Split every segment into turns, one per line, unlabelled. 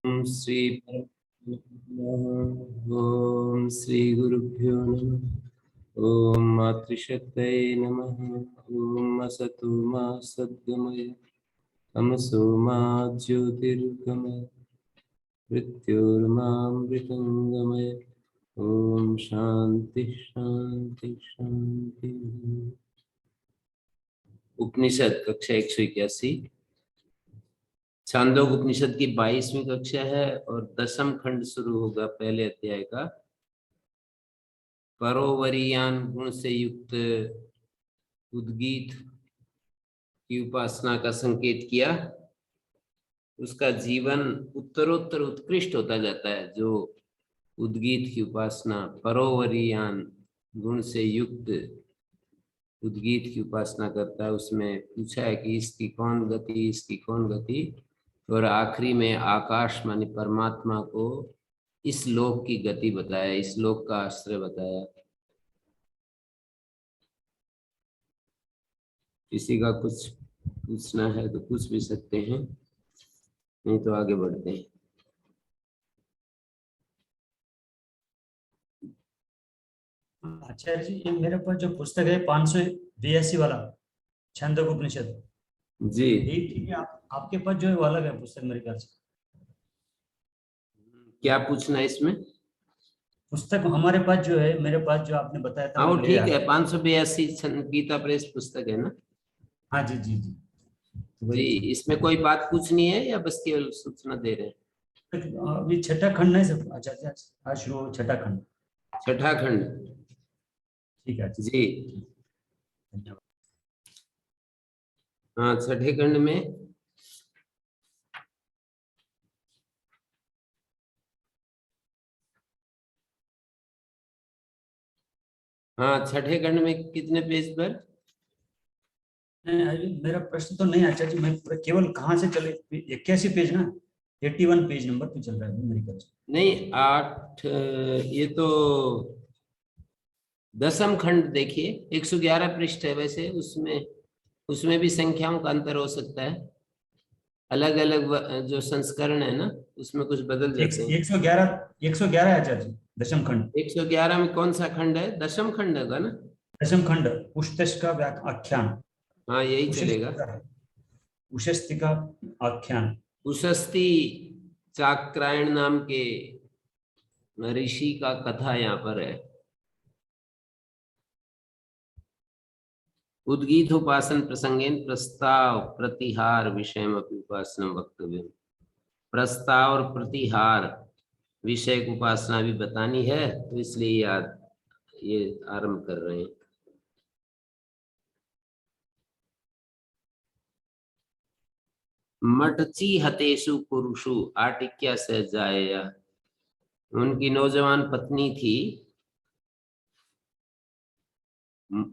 ओम श्री ओम श्री गुरुभ्यो नमः। ओम मातृशक्तये नमः। ओम असतो मा सद्गमय तमसो मा ज्योतिर्गमय मृत्योर्मामृतंगमय। ओम शांति शांति शांति। उपनिषद कक्षा 181 छांदोग्य उपनिषद की 22वीं कक्षा है और 10वां खंड शुरू होगा पहले अध्याय का। परोवरीयान गुण से युक्त उद्गीत की उपासना का संकेत किया। उसका जीवन उत्तरोत्तर उत्कृष्ट होता जाता है जो उद्गीत की उपासना परोवरीयान गुण से युक्त उद्गीत की उपासना करता है। उसमें पूछा है कि इसकी कौन गति, इसकी कौन गति, और आखिरी में आकाश मानी परमात्मा को इस लोक की गति बताया, इस लोक का आश्रय बताया। किसी का कुछ पूछना है तो पूछ भी सकते हैं, नहीं तो आगे बढ़ते हैं।
आचार्य जी, ये मेरे पास जो पुस्तक है 582 वाला छांदोग्य उपनिषद
जी,
यही ठीक है। आपके पास जो है वो अलग है पुस्तक मेरे ख्याल से।
क्या पूछना है इसमें?
पुस्तक हमारे पास जो है, मेरे पास जो आपने बताया था
हाँ
वो
वो
ले
ठीक
आया।
है, 582 गीता प्रेस पुस्तक है ना।
हाँ जी जी जी, तो
जी,
वही चीज।
इसमें कोई बात पूछनी है या बस केवल सूचना दे रहे हैं?
अभी छठा खंड नहीं सर आचार्य, आज शुरू हो छठा खंड।
छठा खंड।
ठीक है आचार्य,
जी
धन्यवाद।
हाँ, छठे खंड में हाँ, छठे खंड में कितने पेज पर?
नहीं, अभी मेरा प्रश्न तो नहीं आचार्य जी, मैं केवल कहाँ से चले 81 पेज ना, 81 पेज नंबर पे चल रहा है मेरे ख्याल से।
नहीं, 8, ये तो 10वां खंड देखिए, 111 पृष्ठ है। वैसे उसमें उसमें भी संख्याओं का अंतर हो सकता है, अलग अलग जो संस्करण है ना उसमें कुछ बदल
एक
जाते हैं।
111 है आचार्य जी, दशम खंड।
111 में कौन सा खंड है? 10वां खंड होगा ना।
दशम खंड पुस्तक का आख्यान।
हाँ, यही चलेगा।
उशस्तिका उशस्तिका आख्यान।
उशस्ती चाक्रायण नाम के ऋषि का कथा यहाँ पर है। उद्गीत उपासन प्रसंगेन प्रस्ताव प्रतिहार विषय उपासना वक्तव्य। प्रस्ताव और प्रतिहार विषय की उपासना भी बतानी है, तो इसलिए याद ये आरंभ कर रहे हैं। मटची हतेषु पुरुषु आटिक्या से जाया। उनकी नौजवान पत्नी थी,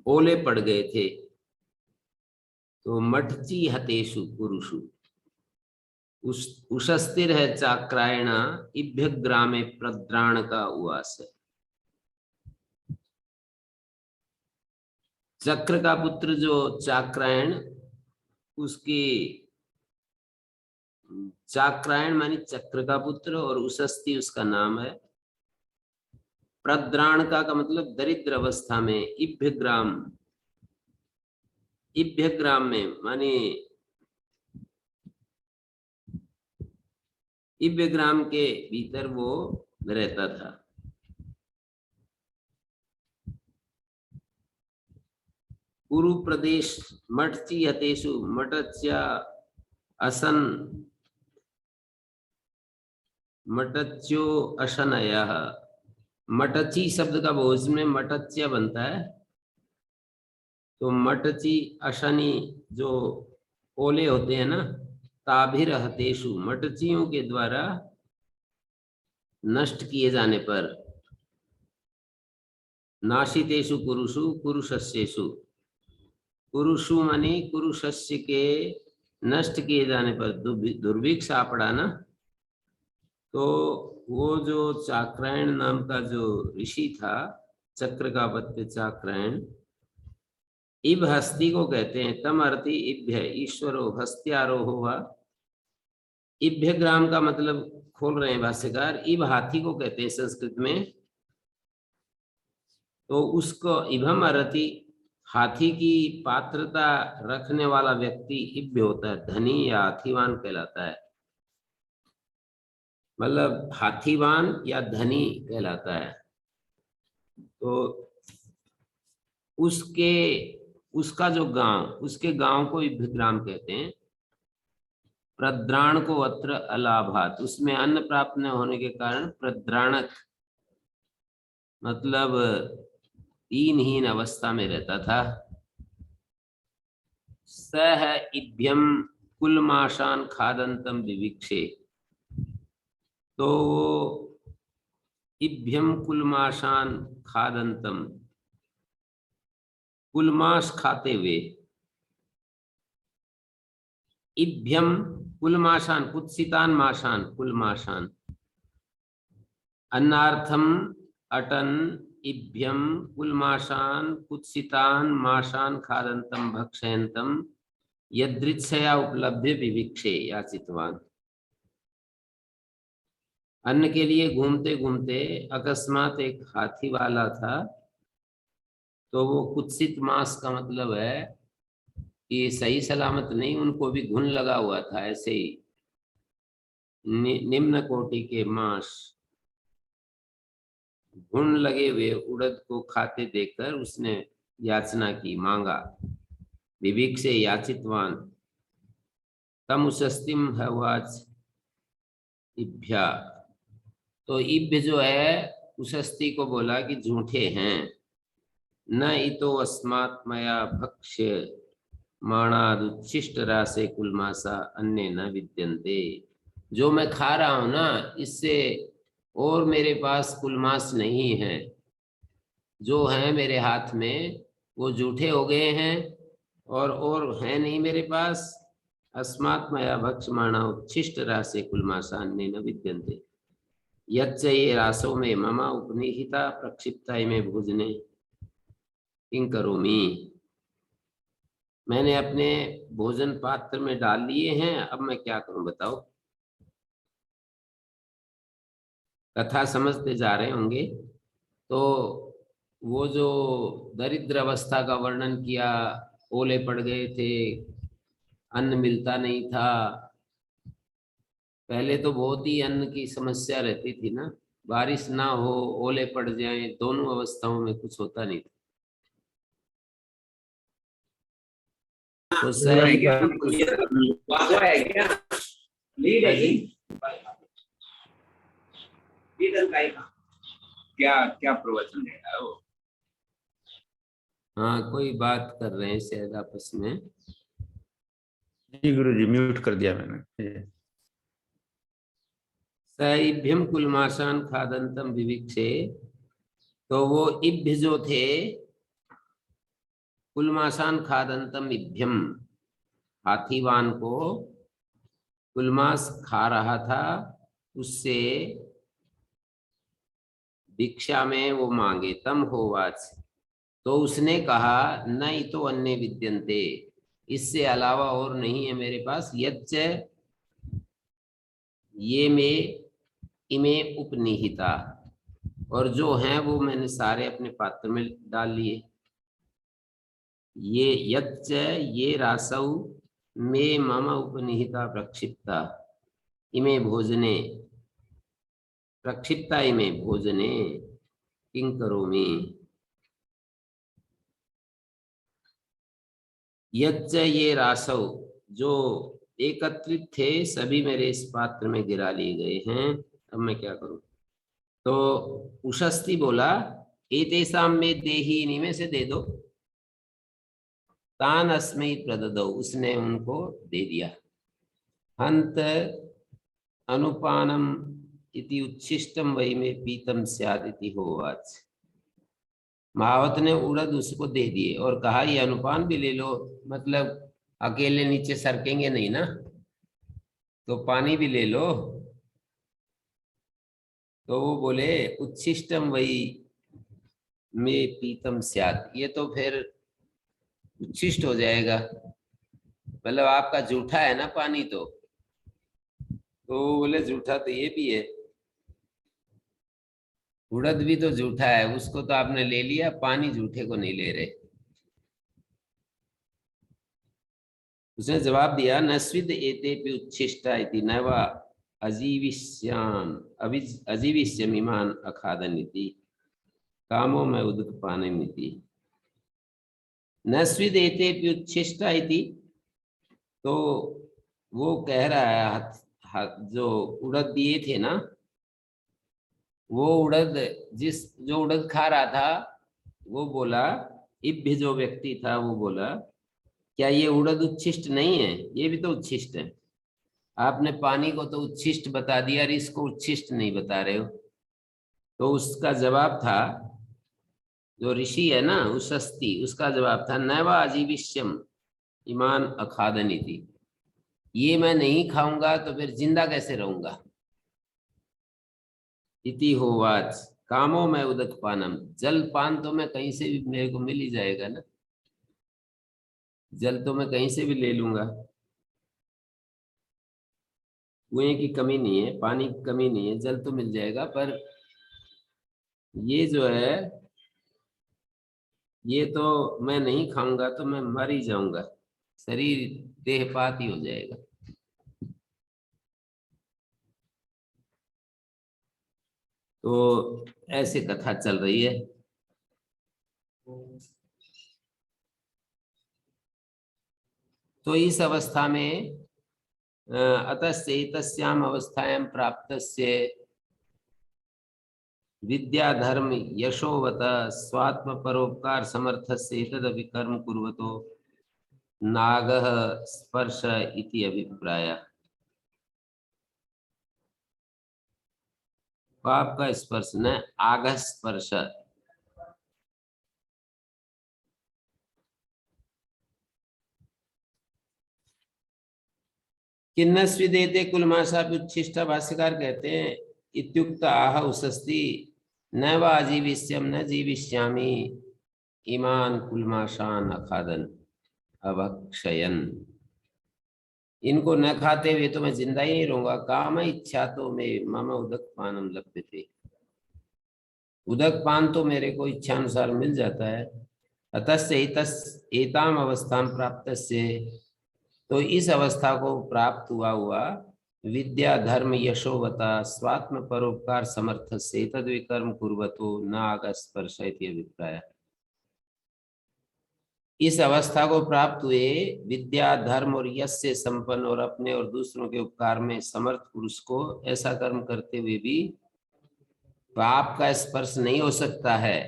ओले पड़ गए थे, तो मठची हतेषु पुरुषु उषस्तिर है चाक्रायण इभ्य ग्रामे प्रद्राण का उवास है। चक्र का पुत्र जो चाक्रायण, उसकी चाक्रायण मानी चक्र का पुत्र और उषस्ति उसका नाम है। प्रद्राण का मतलब दरिद्र अवस्था में। इभ्य ग्राम में माने इभ्य ग्राम के भीतर वो रहता था। कुरु प्रदेश मठची हतेषु मटच्या असन मटच्यो अशनयः। मटची शब्द का भोजन में मटच्या बनता है, तो मटची अशनी जो ओले होते हैं ना, ताभिर हतेषु मटचियों के द्वारा नष्ट किए जाने पर, नाशितेषु कुरुषु कुरुशस्येषु। कुरुषु मानी कुरुशस्य के नष्ट किए जाने पर, दुर्भिक्ष आ पड़ा ना, तो वो जो चाक्रायण नाम का जो ऋषि था, चक्र का पत्य चाक्रायण, इब हस्ती को कहते हैं। तम अर्थी इभ्य ईश्वरो हस्त्यारोह हुआ। इभ्यग्राम का मतलब खोल रहे हैं भाष्यकार, इब हाथी को कहते हैं संस्कृत में। तो उसको इभम अर्हति, हाथी की पात्रता रखने वाला व्यक्ति इभ्य होता है, धनी या हाथीवान कहलाता है। मतलब हाथीवान या धनी कहलाता है। तो उसका जो गांव, उसके गांव को इभ्यग्राम कहते हैं। प्रद्राण को अत्र अलाभात, उसमें अन्न प्राप्त न होने के कारण प्रद्राणक मतलब दीनहीन अवस्था में रहता था। सह इभ्यम कुलमाशान खादंतम विविक्षे, तो इभ्यम कुलमाशान खादंतम, कुलमाश खाते हुए, इभ्यम कुलमाशान, कुत्सितान माशान, कुलमाशान, अन्नार्थम अटन इभ्यम कुलमाशान कुत्सितान माशान खादंतम भक्षयंतम यदृच्छया उपलब्ध विविक्षे याचितवान। अन्न के लिए घूमते घूमते अकस्मात एक हाथी वाला था। तो वो कुत्सित मांस का मतलब है कि सही सलामत नहीं, उनको भी घुन लगा हुआ था। ऐसे ही निम्न कोटि के मांस घुन लगे हुए उड़द को खाते देखकर उसने याचना की, मांगा। विविक्षे याचितवान तम उशस्तिम हवाच इभ्या, तो इभ्य जो है उशस्ति को बोला कि झूठे हैं। न इतो अस्मात् मया भक्ष्य माणादुच्छिष्ट रासे कुलमासा अन्य न विद्यन्ते, जो मैं खा रहा हूं ना, इससे और मेरे पास कुलमास नहीं है। जो है मेरे हाथ में वो झूठे हो गए हैं और है नहीं मेरे पास। अस्मात् मया भक्ष्यमाणा उच्छिष्ट रासे कुलमासा अन्य न विद्यन्ते यच्च ये रासो में मम उपनिहिता प्रक्षिप्ता में भोजने किं करोमि। मैंने अपने भोजन पात्र में डाल लिए हैं, अब मैं क्या करूं बताओ। कथा समझते जा रहे होंगे। तो वो जो दरिद्र अवस्था का वर्णन किया, ओले पड़ गए थे, अन्न मिलता नहीं था। पहले तो बहुत ही अन्न की समस्या रहती थी ना, बारिश ना हो, ओले पड़ जाएं, दोनों अवस्थाओं में कुछ होता नहीं था। तो
क्या क्या प्रवचन दे रहा है वो?
हाँ, कोई बात कर रहे हैं शायद आपस में।
जी गुरु जी, म्यूट कर दिया मैंने।
सइभ्यम कुलमाशान खादंतम विविक्षे, तो वो इभ्य जो थे, कुलमाशान खादंतम इभ्यम, हाथीवान को कुलमास खा रहा था, उससे भिक्षा में वो मांगे। तम होवाच, तो उसने कहा नहीं तो अन्य विद्यन्ते, इससे अलावा और नहीं है मेरे पास। यच्च ये में इमे उपनिहिता, और जो हैं वो मैंने सारे अपने पात्र में डाल लिए। ये यच्च ये रासौ मे मम उपनिहिता प्रक्षिप्ता इमे भोजने, प्रक्षिप्ता इमे भोजने किं करोमि। यच्च ये रासौ, जो एकत्रित थे सभी मेरे इस पात्र में गिरा लिए गए हैं, अब मैं क्या करूं। तो उशस्ति बोला एतेषां में देही, इन्हीं में से दे दो। तान अस्मै प्रददौ, उसने उनको दे दिया। हंत अनुपानम इति उच्छिष्टम वही में पीतम स्याद इति होवाच। महावत ने उड़द उसको दे दिए और कहा ये अनुपान भी ले लो, मतलब अकेले नीचे सरकेंगे नहीं ना, तो पानी भी ले लो। तो वो बोले उच्छिष्टम वही में पीतम स्याद, ये तो फिर उच्छिष्ट हो जाएगा, मतलब आपका जूठा है ना पानी, तो तो बोले झूठा तो ये भी है, उड़द भी तो झूठा है, उसको तो आपने ले लिया, पानी झूठे को नहीं ले रहे। उसने जवाब दिया, नस्विद एतेपि उच्छिष्टा इति नैव अजीविष्याम अजीविष्यम इमान अखादनिति कामो में उदकपानमिति। नस्विद एतेपि उच्छिष्टा इति, तो वो कह रहा है जो उड़द दिए थे ना, वो उड़द जो उड़द खा रहा था वो बोला, इब्य जो व्यक्ति था वो बोला, क्या ये उड़द उच्छिष्ट नहीं है? ये भी तो उच्छिष्ट है। आपने पानी को तो उच्छिष्ट बता दिया और इसको उच्छिष्ट नहीं बता रहे हो। तो उसका जवाब था, जो ऋषि है ना उशस्ती, उसका जवाब था, नैवा अजीविष्यम ईमान अखादनी थी, ये मैं नहीं खाऊंगा तो फिर जिंदा कैसे रहूंगा। इति होवाच कामो में उदक पानम, जल पान तो मैं कहीं से भी मेरे को मिल ही जाएगा ना, जल तो मैं कहीं से भी ले लूंगा, कुएं की कमी नहीं है, पानी की कमी नहीं है, जल तो मिल जाएगा। पर ये जो है, ये तो मैं नहीं खाऊंगा तो मैं मर ही जाऊंगा, शरीर देहपात ही हो जाएगा। तो ऐसे कथा चल रही है। तो इस अवस्था में अतस्यैतस्याम अवस्थायां प्राप्तस्य विद्या धर्म यशोवत स्वात्म परोपकार समर्थस्य एतदपि कर्म कुर्वतो नागः स्पर्श इति अभिप्राय। पाप का स्पर्श न आगः स्पर्श। किन्न स्विदेते कुलमाशा उच्छिष्ट, भाष्यकार कहते हैं, इत्युक्त आह उशस्ति न वा जीविष्यम न जीविष्यामि ईमान कुलमाशान अखादन अभक्षयन, इनको न खाते हुए तो मैं जिंदा ही नहीं रहूंगा। काम इच्छा तो मैं मम उदक पानम लभ्यते, उदक पान तो मेरे को इच्छा अनुसार मिल जाता है। अतस्य एताम अवस्थाम प्राप्तस्य, तो इस अवस्था को प्राप्त हुआ विद्या धर्म यशोवता स्वात्म परोपकार समर्थ से तद्विकर्म कुर्वतो न आगस्पर्श इति अभिप्राय। इस अवस्था को प्राप्त हुए विद्या धर्म और यश से संपन्न और अपने और दूसरों के उपकार में समर्थ पुरुष को ऐसा कर्म करते हुए भी पाप का स्पर्श नहीं हो सकता है।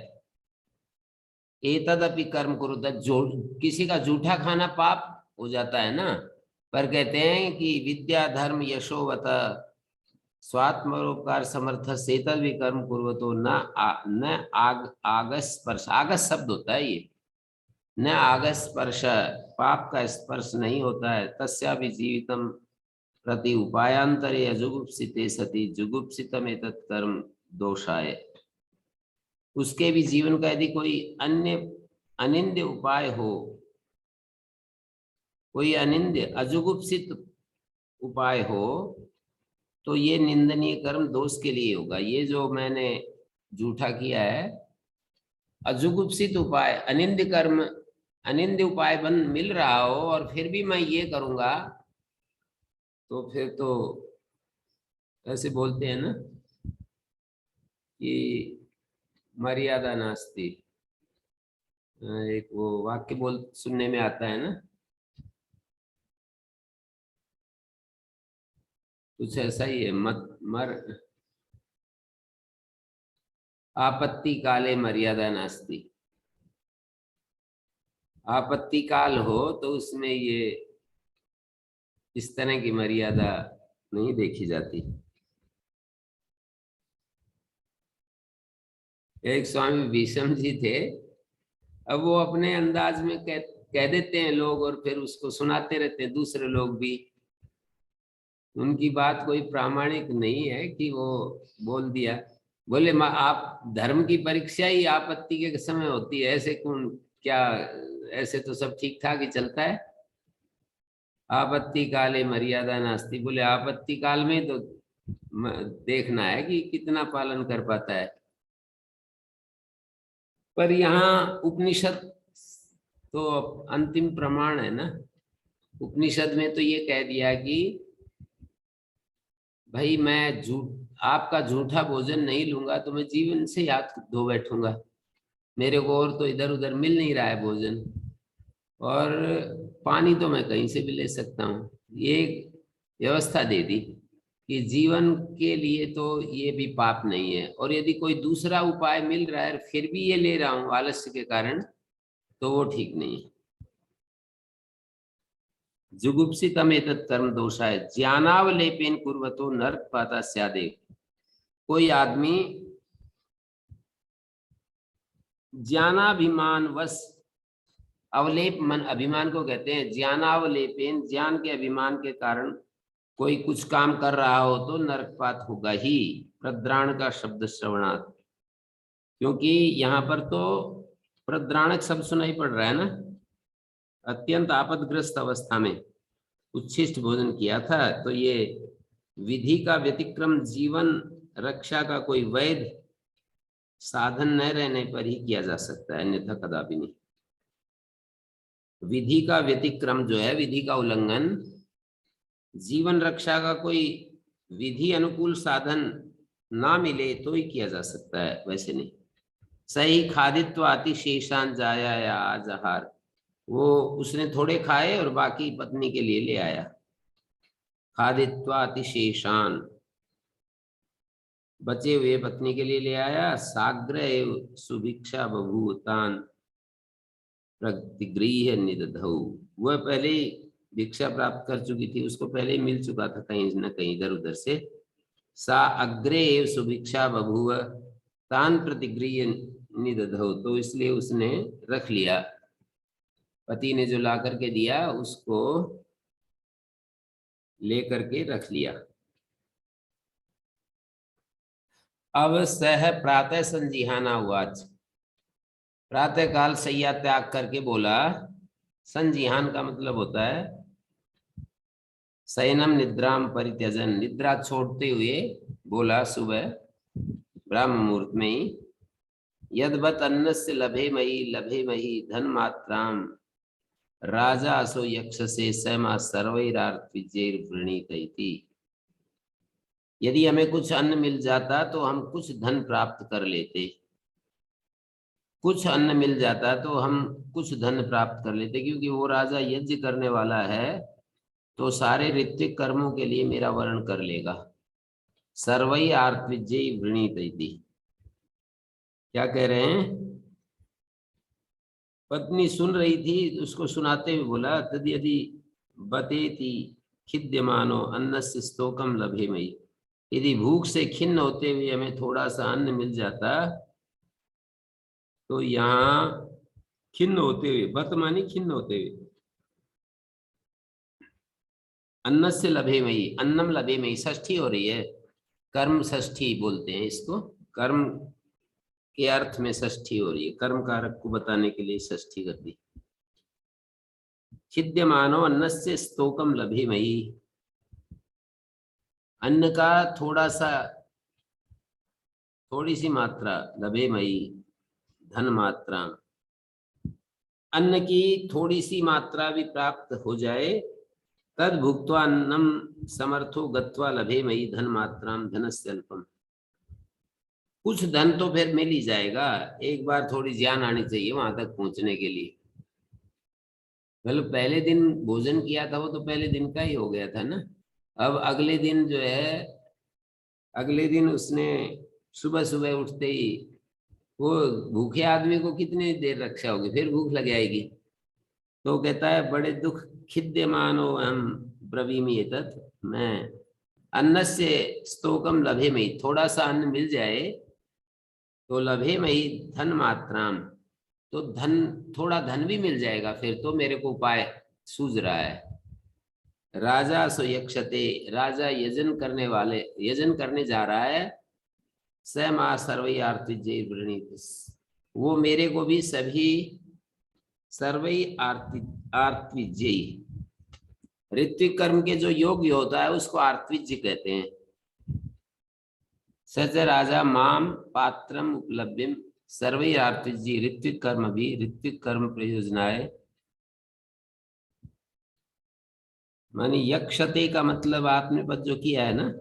एतदपि कर्म कुरुत, जो किसी का जूठा खाना पाप हो जाता है ना, पर कहते हैं कि विद्या धर्म यशोवत स्वात्मोपकार समर्थ से तद कर्म कुर्वतो न आगस स्पर्श, आगस शब्द होता है ये, न आगस स्पर्श, पाप का स्पर्श नहीं होता है। तस्या भी जीवितम प्रति उपायांतरे अजुगुप्सिते सति जुगुप्सितम एतत् कर्म दोषाय, उसके भी जीवन का यदि कोई अन्य अनिंद्य उपाय हो, कोई अनिंद्य अजुगुप्सित उपाय हो, तो ये निंदनीय कर्म दोष के लिए होगा। ये जो मैंने झूठा किया है, अजुगुप्सित उपाय, अनिंद्य कर्म, अनिंद्य उपाय बन मिल रहा हो और फिर भी मैं ये करूंगा, तो फिर तो ऐसे बोलते हैं ना कि मर्यादा नास्ति, एक वो वाक्य बोल सुनने में आता है ना, कुछ ऐसा ही है, मत आपत्ति काले मर्यादा नास्ति। आपत्ति काल हो तो उसमें ये इस तरह की मर्यादा नहीं देखी जाती। एक स्वामी भीष्म जी थे, अब वो अपने अंदाज में कह देते हैं लोग और फिर उसको सुनाते रहते हैं दूसरे लोग भी। उनकी बात कोई प्रामाणिक नहीं है कि वो बोल दिया, बोले आप धर्म की परीक्षा ही आपत्ति के समय होती है, ऐसे कौन क्या, ऐसे तो सब ठीक ठाक ही चलता है। आपत्ति काले मर्यादा नास्ति, बोले आपत्ति काल में तो देखना है कि कितना पालन कर पाता है। पर यहाँ उपनिषद तो अंतिम प्रमाण है ना। उपनिषद में तो ये कह दिया कि भाई मैं आपका झूठा भोजन नहीं लूंगा तो मैं जीवन से हाथ धो बैठूंगा, मेरे को और तो इधर उधर मिल नहीं रहा है भोजन, और पानी तो मैं कहीं से भी ले सकता हूँ। ये एक व्यवस्था दे दी कि जीवन के लिए तो ये भी पाप नहीं है, और यदि कोई दूसरा उपाय मिल रहा है फिर भी ये ले रहा हूँ आलस्य के कारण, तो वो ठीक नहीं है। जुगुप्सितम एतत् कर्म दोषाय ज्ञानावलेपेन कुर्वतो नरक पाता स्यादेव। कोई आदमी ज्ञानाभिमान वश, अवलेप मन अभिमान को कहते हैं, ज्ञानावलेपेन ज्ञान के अभिमान के कारण कोई कुछ काम कर रहा हो तो नरकपात होगा ही। प्रद्राण का शब्द श्रवणात्, क्योंकि यहाँ पर तो प्रद्राणक शब्द सुनाई पड़ रहा है ना। अत्यंत आपदग्रस्त अवस्था में उच्छिष्ट भोजन किया था, तो ये विधि का व्यतिक्रम जीवन रक्षा का कोई वैध साधन न रहने पर ही किया जा सकता है, अन्यथा कदापि नहीं। विधि का व्यतिक्रम जो है, विधि का उल्लंघन, जीवन रक्षा का कोई विधि अनुकूल साधन ना मिले तो ही किया जा सकता है, वैसे नहीं। सही खादित्व अतिशेषान जाया या आजहार, वो उसने थोड़े खाए और बाकी पत्नी के लिए ले आया। खादित्व अतिशेषान, बचे हुए पत्नी के लिए ले आया। साग्र एव सुभिक्षा बभूतान प्रतिगृह्य निदधौ, वह पहले ही भिक्षा प्राप्त कर चुकी थी, उसको पहले ही मिल चुका था कहीं न कहीं इधर उधर से। सा अग्रे एव सुभिक्षा बभूव तान प्रतिगृह्य निदधौ, तो इसलिए उसने रख लिया, पति ने जो ला करके दिया उसको लेकर के रख लिया। अब सह प्रातः संजिहाना उवाच, प्रातः काल सैया त्याग करके बोला। संजिहान का मतलब होता है शयनम निद्राम परित्यजन, निद्रा छोड़ते हुए बोला सुबह ब्राह्म मुहूर्त में ही। यद्वत अन्नस्य लभे मही धन मात्राम राजा असो यक्ष से समा सर्वैरार्थिजैर्वृणीतैति। यदि हमें कुछ अन्न मिल जाता तो हम कुछ धन प्राप्त कर लेते, कुछ अन्न मिल जाता तो हम कुछ धन प्राप्त कर लेते, क्योंकि वो राजा यज्ञ करने वाला है तो सारे ऋत्विक कर्मों के लिए मेरा वर्ण कर लेगा। सर्वै आर्तविजय वृणीतैति, क्या कह रहे हैं? पत्नी सुन रही थी, उसको सुनाते हुए बोला तद यदि बतेति खिद्यमानो अन्नस्य स्तोकम लभेमयि, यदि भूख से खिन्न होते हुए हमें थोड़ा सा अन्न मिल जाता तो यहाँ खिन्न होते हुए, बत मानी खिन्न होते हुए, अन्न से लभेमयी, अन्नम लभेमयी, षष्ठी हो रही है, कर्म षष्ठी बोलते हैं इसको, कर्म के अर्थ में षष्ठी हो रही है, कर्म कारक को बताने के लिए षष्ठी कर दी। खिद्यमानो अन्नस्य स्तोकम लभेमयी, अन्न का थोड़ा सा, थोड़ी सी मात्रा, लभेमयी धन मात्रा, अन्न की थोड़ी सी मात्रा भी प्राप्त हो जाए। तद भुक्त्वा अन्नम समर्थो गत्वा लभेमयी धन मात्राम धनस्य अल्पम, कुछ धन तो फिर मिल ही जाएगा, एक बार थोड़ी ज्ञान आनी चाहिए वहां तक पहुंचने के लिए। मतलब पहले दिन भोजन किया था वो तो पहले दिन का ही हो गया था ना। अब अगले दिन जो है, अगले दिन उसने सुबह सुबह उठते ही, वो भूखे आदमी को कितनी देर रक्षा होगी, फिर भूख लग जाएगी। तो कहता है बड़े दुख खिद्यमानो अहम ब्रवीमि एतत्, मैं अन्न से स्तोकम लभेमयि, थोड़ा सा अन्न मिल जाए तो लभेमयि धन मात्राम, तो धन, थोड़ा धन भी मिल जाएगा फिर तो मेरे को उपाय सूझ रहा है। राजा सो यक्षते, राजा यजन करने वाले, यजन करने जा रहा है। स मा सर्वै आर्तिजय वृणीत, वो मेरे को भी सभी सर्वै आर्तिजय, ऋत्विक कर्म के जो योग्य होता है उसको आर्तविज्य कहते हैं। सच राजा माम पात्रम उपलब्धिम सर्वे आर्तविज्य ऋत्विक कर्म भी ऋत्विक कर्म प्रयोजनाए। माने यक्षते का मतलब आपने पद जो किया है ना,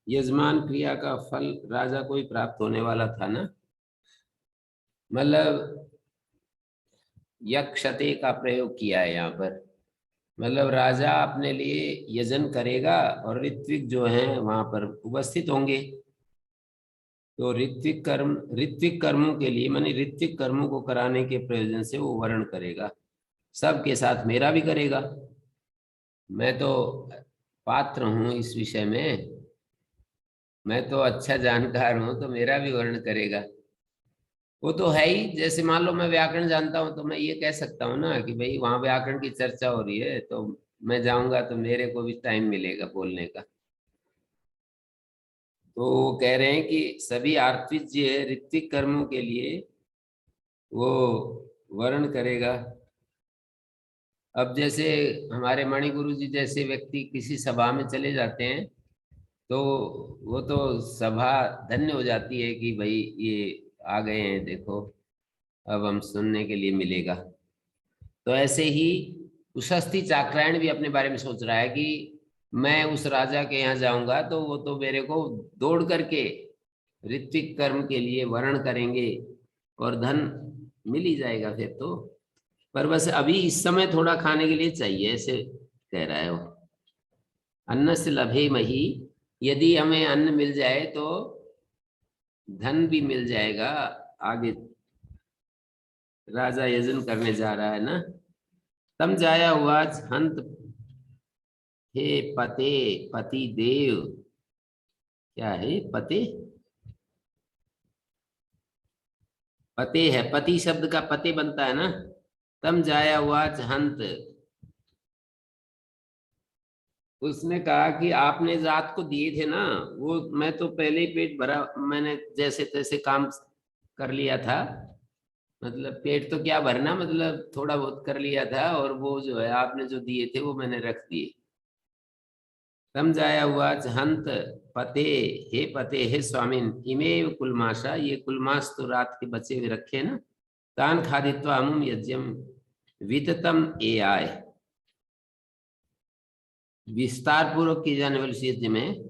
यजमान क्रिया का फल राजा को ही प्राप्त होने वाला था ना, मतलब यक्षते का प्रयोग किया है यहाँ पर। मतलब राजा अपने लिए यजन करेगा और ऋत्विक जो हैं वहां पर उपस्थित होंगे। तो ऋत्विक कर्मों के लिए माने ऋत्विक कर्मों को कराने के प्रयोजन से वो वर्ण करेगा, सबके साथ मेरा भी करेगा। मैं तो पात्र हूं इस विषय में, मैं तो अच्छा जानकार हूं, तो मेरा भी वर्ण करेगा। वो तो है ही। जैसे मान लो मैं व्याकरण जानता हूं तो मैं ये कह सकता हूँ ना कि भाई वहां व्याकरण की चर्चा हो रही है तो मैं जाऊंगा तो मेरे को भी टाइम मिलेगा बोलने का। तो वो कह रहे हैं कि सभी आर्तविज्य ऋत्विक कर्मों के लिए वो वर्ण करेगा। अब जैसे हमारे मणिगुरु जी जैसे व्यक्ति किसी सभा में चले जाते हैं तो वो तो सभा धन्य हो जाती है कि भाई ये आ गए हैं, देखो अब हम सुनने के लिए मिलेगा। तो ऐसे ही उशस्ती चाक्रायण भी अपने बारे में सोच रहा है कि मैं उस राजा के यहाँ जाऊंगा तो वो तो मेरे को दौड़ करके ऋत्विक कर्म के लिए वर्ण करेंगे और धन मिल ही जाएगा फिर तो। पर बस अभी इस समय थोड़ा खाने के लिए चाहिए, ऐसे कह रहा है वो। अन्न से लभे मही, यदि हमें अन्न मिल जाए तो धन भी मिल जाएगा। आगे राजा यजन करने जा रहा है ना। तम जाया हुआ हंत हे पते पति देव। क्या है पते? पते है, पति शब्द का पते बनता है ना। तम जाया हुआ हंत, उसने कहा कि आपने रात को दिए थे ना वो, मैं तो पहले ही पेट भरा, मैंने जैसे तैसे काम कर लिया था। मतलब पेट तो क्या भरना, मतलब थोड़ा बहुत कर लिया था और वो जो है आपने जो दिए थे वो मैंने रख दिए। तम जाया हुआ हंत पते, हे पते हे स्वामिन इमेव कुलमाशा, ये कुलमास तो रात के बचे हुए रखे ना। तान खादित्वा अमुम यज्ञम विततम ए आय, विस्तार पूर्वक की जाने वाली यज्ञ में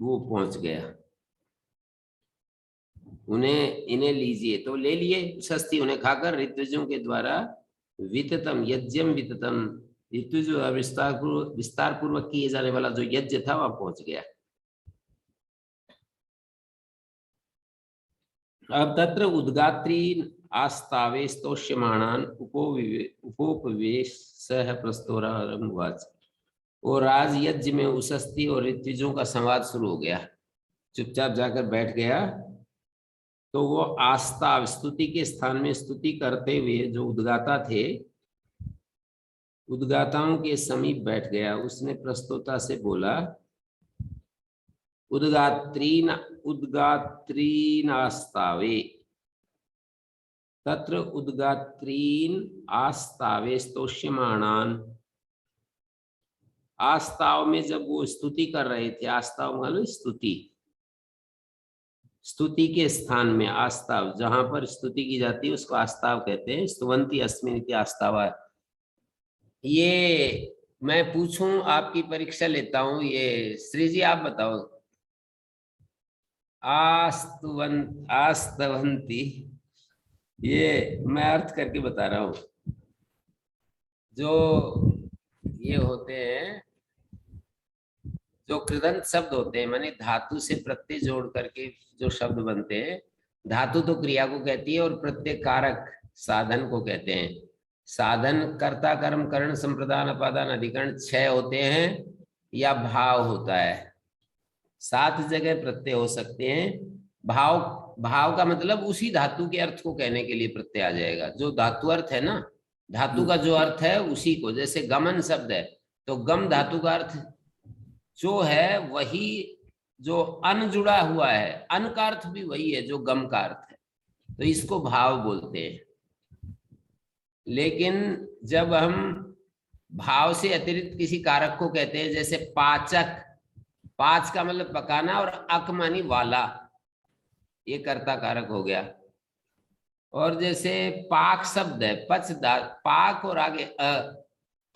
वो पहुंच गया। उन्हें इन्हें लीजिए तो ले लिए, सस्ती उन्हें खाकर ऋत्विजों के द्वारा विततम यज्ञम विततम, ऋत्विज विस्तार पूर्वक किए जाने वाला जो यज्ञ था वह पहुंच गया। अब तत्र उद्गात्री आस्तावे स्तोष्यमाणान उपोपवेश सह प्रस्तोरारंभवाच। और राज यज्ञ में उशस्ती और ऋत्विजों का संवाद शुरू हो गया। चुपचाप जाकर बैठ गया तो वो आस्ताव स्तुति के स्थान में स्तुति करते हुए जो उद्गाता थे, उद्गाताओं के समीप बैठ गया। उसने प्रस्तुता से बोला, उद्गात्रीन उद्गात्रीन आस्तावे, तत्र उद्गात्रीन आस्तावे स्तोष्यमाणान। आस्ताव में जब वो स्तुति कर रहे थे, आस्ताव मतलब स्तुति, स्तुति के स्थान में आस्ताव, जहां पर स्तुति की जाती है उसको आस्ताव कहते हैं। स्तुवंती अस्मिन् इति आस्तावा। ये मैं पूछूं, आपकी परीक्षा लेता हूं, ये श्री जी आप बताओ, आस्तवंती, ये मैं अर्थ करके बता रहा हूं। जो ये होते हैं जो कृदंत शब्द होते हैं, माने धातु से प्रत्यय जोड़ करके जो शब्द बनते हैं, धातु तो क्रिया को कहती है और प्रत्यय कारक साधन को कहते हैं। साधन कर्ता कर्म करण संप्रदान अपादान अधिकरण 6 होते हैं या भाव होता है। 7 जगह प्रत्यय हो सकते हैं। भाव का मतलब उसी धातु के अर्थ को कहने के लिए प्रत्यय आ जाएगा। जो धातु अर्थ है ना, धातु का जो अर्थ है उसी को, जैसे गमन शब्द है तो गम धातु का अर्थ जो है वही जो अन जुड़ा हुआ है, अन का अर्थ भी वही है जो गम का अर्थ है, तो इसको भाव बोलते हैं। लेकिन जब हम भाव से अतिरिक्त किसी कारक को कहते हैं, जैसे पाचक, पाच का मतलब पकाना और अक मानी वाला, ये कर्ता कारक हो गया। और जैसे पाक शब्द है, पच पाक और आगे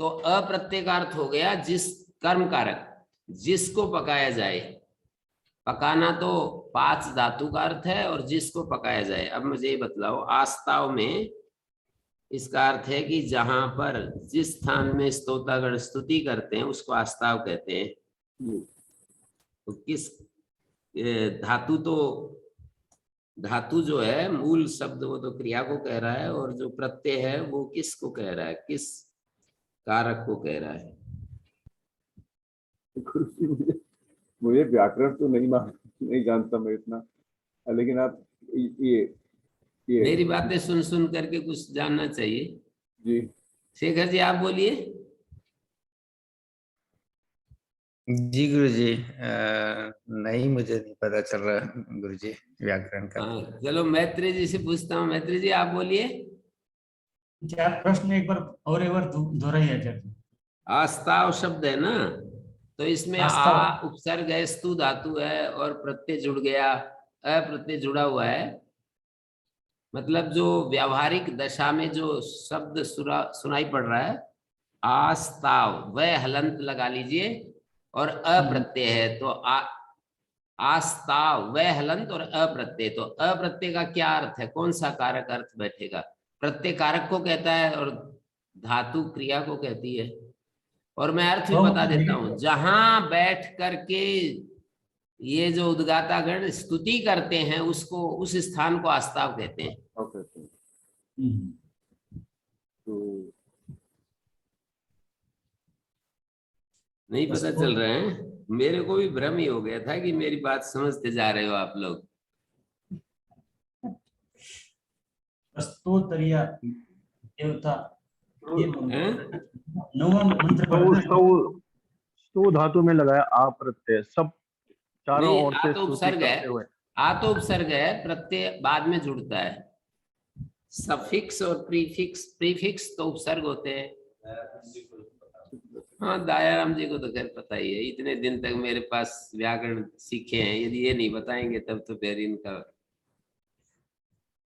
तो अप्रत्यय का अर्थ हो गया जिस कर्म कारक, जिसको पकाया जाए। पकाना तो पांच धातु का अर्थ है और जिसको पकाया जाए। अब मुझे ये बतलाओ, आस्ताव में इसका अर्थ है कि जहां पर जिस स्थान में स्तोत्रगण स्तुति करते हैं उसको आस्ताव कहते हैं। तो किस धातु, तो धातु जो है मूल शब्द वो तो क्रिया को कह रहा है, और जो प्रत्यय है वो किसको कह रहा है, किस कारक को कह रहा है।
मुझे व्याकरण तो नहीं जानता मैं इतना, लेकिन आप ये
मेरी बातें सुन सुन करके कुछ जानना चाहिए।
जी
शेखर जी आप बोलिए।
जी गुरुजी, नहीं, मुझे नहीं पता चल रहा गुरुजी व्याकरण का।
हाँ चलो मैत्री जी से पूछता हूँ। मैत्री जी आप बोलिए।
क्या प्रश्न एक बार दोहराइए आचार्य जी।
आस्ताव शब्द है ना, तो इसमें
आस्ताव।
आ उपसर्ग है, स्तु धातु है और प्रत्यय जुड़ गया, अप्रत्यय जुड़ा हुआ है। मतलब जो व्यावहारिक दशा में जो शब्द सुनाई पड़ रहा है, आस्ताव, वह हलंत लगा लीजिए और अप्रत्यय है, तो आस्ताव वह हलंत और अप्रत्यय। तो अप्रत्यय का क्या अर्थ है, कौन सा कारक अर्थ बैठेगा? प्रत्यय कारक को कहता है और धातु क्रिया को कहती है। और मैं अर्थ भी बता देता हूं, जहां बैठ करके ये जो उद्गातागण स्तुति करते हैं उसको, उस स्थान को आस्ताव कहते हैं।
ओके। तो
नहीं पता चल रहे हैं? मेरे को भी भ्रम ही हो गया था कि मेरी बात समझते जा रहे हो आप लोग।
स्तोत्रिया देवता
हैं?
नौवां मंत्र
स्तु धातु में लगाया आ प्रत्यय, सब चारों
नहीं,
ओर
आ
से
तो
स्तुति
उपसर्ग है,
करते हुए।
आ तो उपसर्ग है, प्रत्यय बाद में जुड़ता है। सफिक्स और प्रीफिक्स, प्रीफिक्स तो उपसर्ग होते हैं। हाँ दयाराम जी को तो खैर पता ही है, इतने दिन तक मेरे पास व्याकरण सीखे हैं। यदि ये नहीं बताएंगे तब तो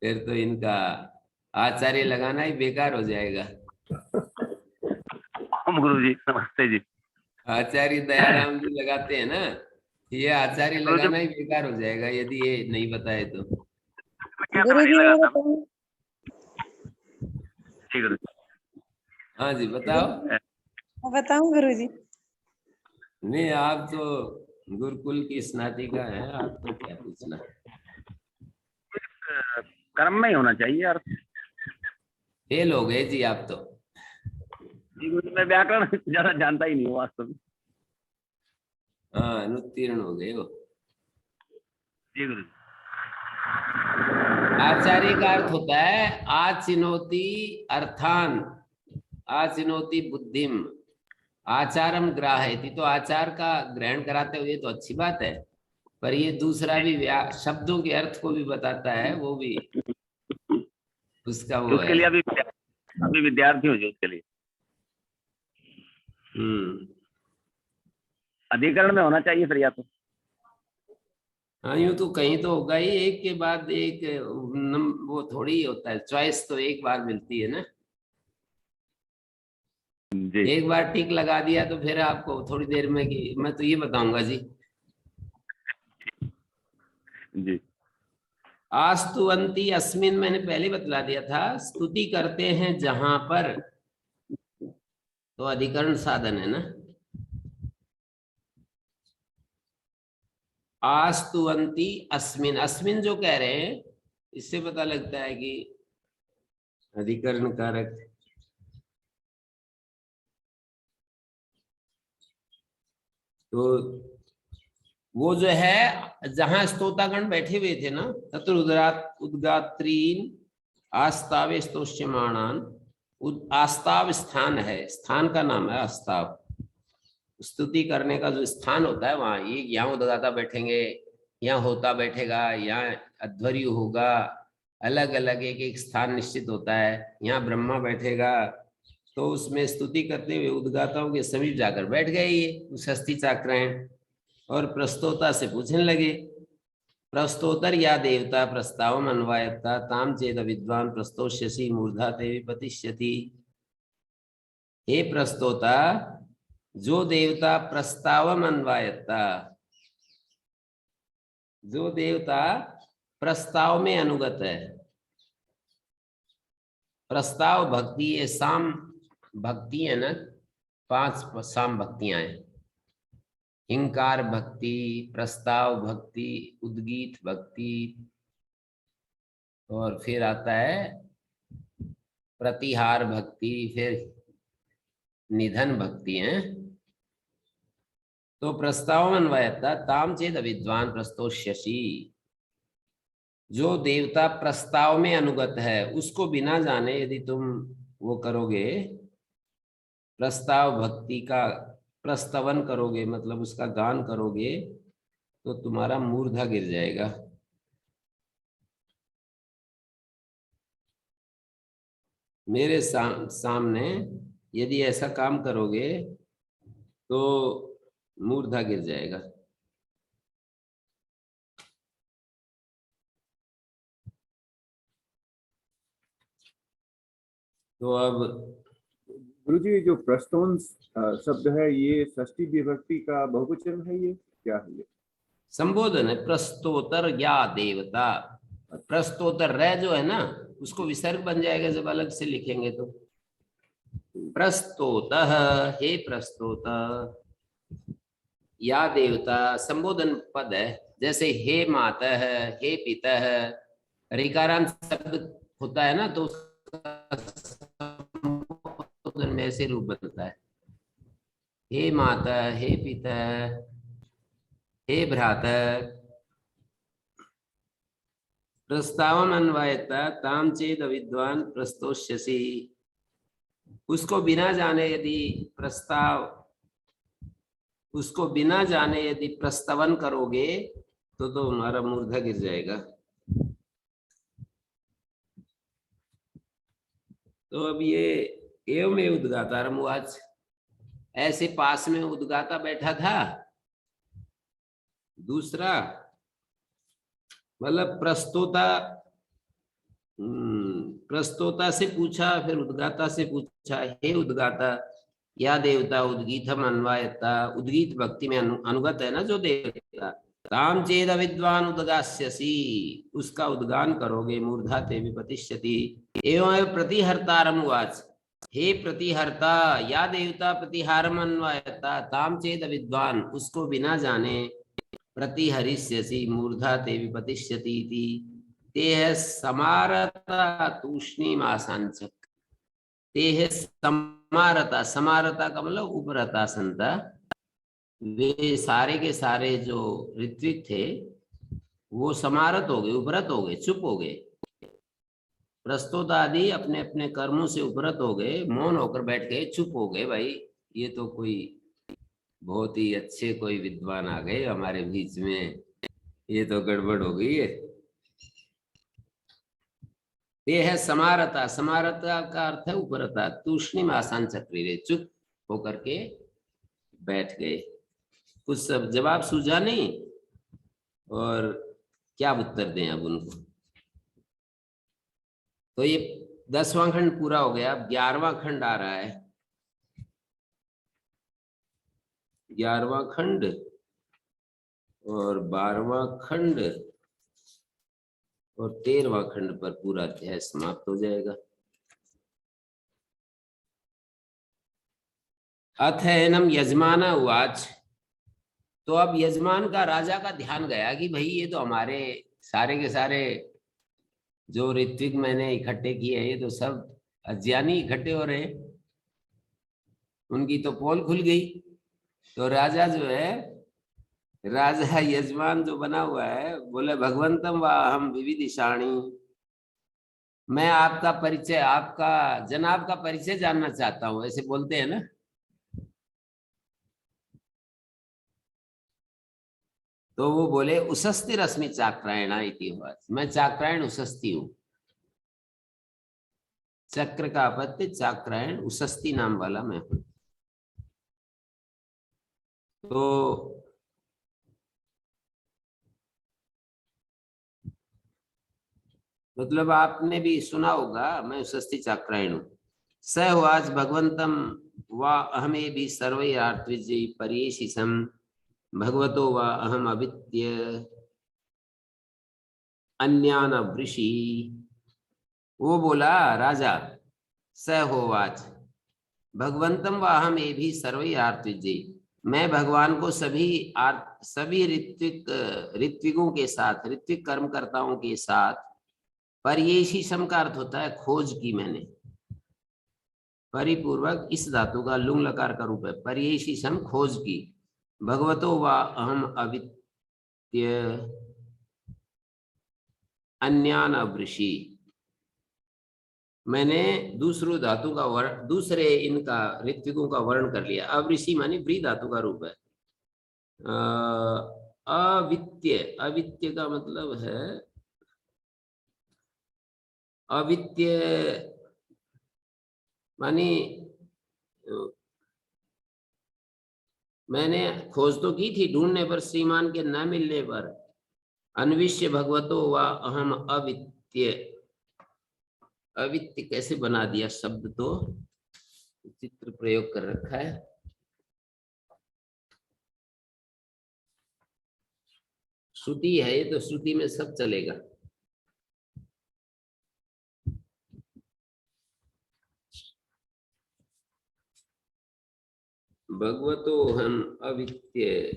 फिर तो इनका आचार्य लगाना ही बेकार हो जाएगा।
हम गुरु जी नमस्ते जी।
आचार्य दयाराम जी लगाते हैं ना, ये आचार्य लगाना ही बेकार हो जाएगा यदि ये नहीं बताए तो।
गुरु जी
हाँ जी बताओ।
बताऊं गुरुजी?
नहीं आप तो गुरुकुल की स्नातिका है, आप तो क्या पूछना।
कर्म में ही होना चाहिए यार।
फेल हो गए जी आप तो।
मैं व्याकरण ज्यादा जानता ही नहीं हूँ वास्तव में।
हाँ अनुत्तीर्ण हो गए हो।
जी गुरु।
आचार्य का अर्थ होता है आचिनोति अर्थान, आचिनोति बुद्धिम, आचारम ग्राहयति। तो आचार का ग्रहण कराते हुए तो अच्छी बात है, पर ये दूसरा भी शब्दों के अर्थ को भी बताता है, वो भी उसका वो
उसके लिए अभी विद्यार्थी हो जो उसके लिए अधिकरण में होना चाहिए फिर, या तो
हाँ यूं तो कहीं तो होगा ही, एक के बाद एक वो थोड़ी ही होता है, चॉइस तो एक बार मिलती है ना।
जी।
एक बार टिक लगा दिया तो फिर आपको थोड़ी देर में कि मैं तो ये बताऊंगा जी।
जी
आस्तुवंती अस्मिन मैंने पहले बतला दिया था, स्तुति करते हैं जहां पर, तो अधिकरण साधन है ना। आस्तुवंती अस्मिन, अस्मिन जो कह रहे हैं इससे पता लगता है कि अधिकरण कारक। तो वो जो है जहां स्तोतागण बैठे हुए थे ना, तत्र उद्गात्रीन आस्तावे स्तोष्यमाणान, आस्ताव स्थान है, स्थान का नाम है आस्ताव। स्तुति करने का जो स्थान होता है वहां, ये यहाँ उद्गाता बैठेंगे, यहाँ होता बैठेगा, यहाँ अध्वर्यु होगा, अलग अलग एक एक स्थान निश्चित होता है। यहाँ ब्रह्मा बैठेगा, तो उसमें स्तुति करते हुए उद्गाताओं के समीप जाकर बैठ गए ये उस हस्ती चाक्रायण और प्रस्तोता से पूछने लगे। प्रस्तोतर या देवता प्रस्ताव अन्वायता ताम चेद विद्वान प्रस्तोष्यसि मूर्धा ते विपतिष्यति। हे प्रस्तोता, जो देवता प्रस्ताव अन्वायता, जो देवता प्रस्ताव में अनुगत है, प्रस्ताव भक्ति ये साम भक्ति है ना, 5 साम भक्तियां हैं, हिंकार भक्ति, प्रस्ताव भक्ति, उद्गीत भक्ति, और फिर आता है प्रतिहार भक्ति, फिर निधन भक्ति है। तो प्रस्ताव अन्वयता ताम चेद विद्वान प्रस्तोष्यसि, जो देवता प्रस्ताव में अनुगत है उसको बिना जाने यदि तुम वो करोगे, प्रस्ताव भक्ति का प्रस्तवन करोगे, मतलब उसका गान करोगे, तो तुम्हारा मूर्धा गिर जाएगा। मेरे सामने यदि ऐसा काम करोगे तो मूर्धा गिर जाएगा। तो अब
गुरुजी, जो प्रस्तोन शब्द है ये षष्ठी विभक्ति का बहुवचन है, ये क्या है? ये
संबोधन है, प्रस्तोतर या देवता। प्रस्तोतर रह जो है ना, उसको विसर्ग बन जाएगा जब अलग से लिखेंगे तो। प्रस्तोतः, हे प्रस्तोत, या देवता संबोधन पद है। जैसे हे मातः, हे पितः, ऋकारांत शब्द होता है ना, तो संबोधन में ऐसे रूप बनता है, हे माता, हे पिता, हे भ्राता। प्रस्तावम अन्वयता ताम चेद विद्वान प्रस्तोष्यसि, उसको बिना जाने यदि उसको बिना जाने यदि प्रस्तवन करोगे तो हमारा मूर्धा गिर जाएगा। तो अब ये एवं उद्गातारम उवाच, ऐसे पास में उद्गाता बैठा था। दूसरा मतलब प्रस्तोता से पूछा, फिर उद्गाता से पूछा, हे उद्गाता, या देवता उद्गीतम अन्वायता, उद्गीत भक्ति में अनुगत है ना जो देवता, ताम चेद विद्वान उद्गास्यसि, उसका उद्गान करोगे, मूर्धा ते विपतिष्यति। एवं प्रतिहर्तारम उवाच, हे प्रतिहर्ता, या देवता प्रतिहारम अन्वायता ताम चेद विद्वान, उसको बिना जाने प्रतिहरिष्यसि मूर्धा ते विपतिष्यति इति। तेह समारता तूष्णीम आसांचक, तेह समारता, समारता का मतलब उपरता संता, वे सारे के सारे जो ऋत्विक थे वो समारत हो गए, उपरत हो गए, चुप हो गए। प्रस्तोत आदि अपने अपने कर्मों से उपरत हो गए, मौन होकर बैठ गए, चुप हो गए। भाई ये तो कोई बहुत ही अच्छे कोई विद्वान आ गए हमारे बीच में, ये तो गड़बड़ हो गई है। ये है समारता, समारता का अर्थ है उपरता। तूष्णीम आसान चक्रीरे, चुप होकर के बैठ गए, कुछ सब जवाब सूझा नहीं, और क्या उत्तर दें अब उनको। तो ये 10वां खंड पूरा हो गया, अब 11वां खंड आ रहा है। 11वां खंड और 12वां खंड और 13वां खंड पर पूरा अध्याय समाप्त हो जाएगा। अथ एनम यजमान उवाच, तो अब यजमान का राजा का ध्यान गया कि भाई ये तो हमारे सारे के सारे जो ऋत्विक मैंने इकट्ठे किए ये तो सब अज्ञानी इकट्ठे हो रहे, उनकी तो पोल खुल गई। तो राजा जो है, राजा यजमान जो बना हुआ है, बोले भगवंतम व हम विविदिशाणी, मैं आपका परिचय, आपका जनाब का परिचय जानना चाहता हूं, ऐसे बोलते हैं ना। तो वो बोले उसस्ति रश्मि चाक्रायणा इति हुआ, मैं चाक्रायण उसस्ति हूं। चक्र का अपत्य चाक्रायण उषस्थि नाम वाला मैं हूं। तो मतलब आपने भी सुना होगा मैं उषस्थि चाक्रायण हूं। स उवाच भगवंतम वा अहमे भी सर्वैरार्त्विजयी पर्येशिषम् भगवतो वा अहम अवित्य अन्यान वृषि। वो बोला राजा, स होवाच भगवंतम व अहम ये भी सर्वैरार्त्विजयी, मैं भगवान को सभी ऋत्विकों के साथ, ऋत्विक कर्मकर्ताओं के साथ, पर्येशिषम् का अर्थ होता है खोज की मैंने, परिपूर्वक इस धातु का लुंग लकार का रूप है, पर्येशिषम् खोज की, भगवतो वा अहम अवित्य अन्यान अवृषि, मैंने दूसरों धातु का वर्ण, दूसरे इनका ऋत्विकों का वर्ण कर लिया। अवृषि मानी व्री धातु का रूप है। अवित्य, अवित्य का मतलब है अवित्य मानी मैंने खोज तो की थी, ढूंढने पर श्रीमान के न मिलने पर अन्विष्य भगवतो वा अहम अवित्य, अवित्य कैसे बना दिया शब्द, तो चित्र प्रयोग कर रखा है। श्रुति है ये, तो श्रुति में सब चलेगा। भगवतो हम अवित्य,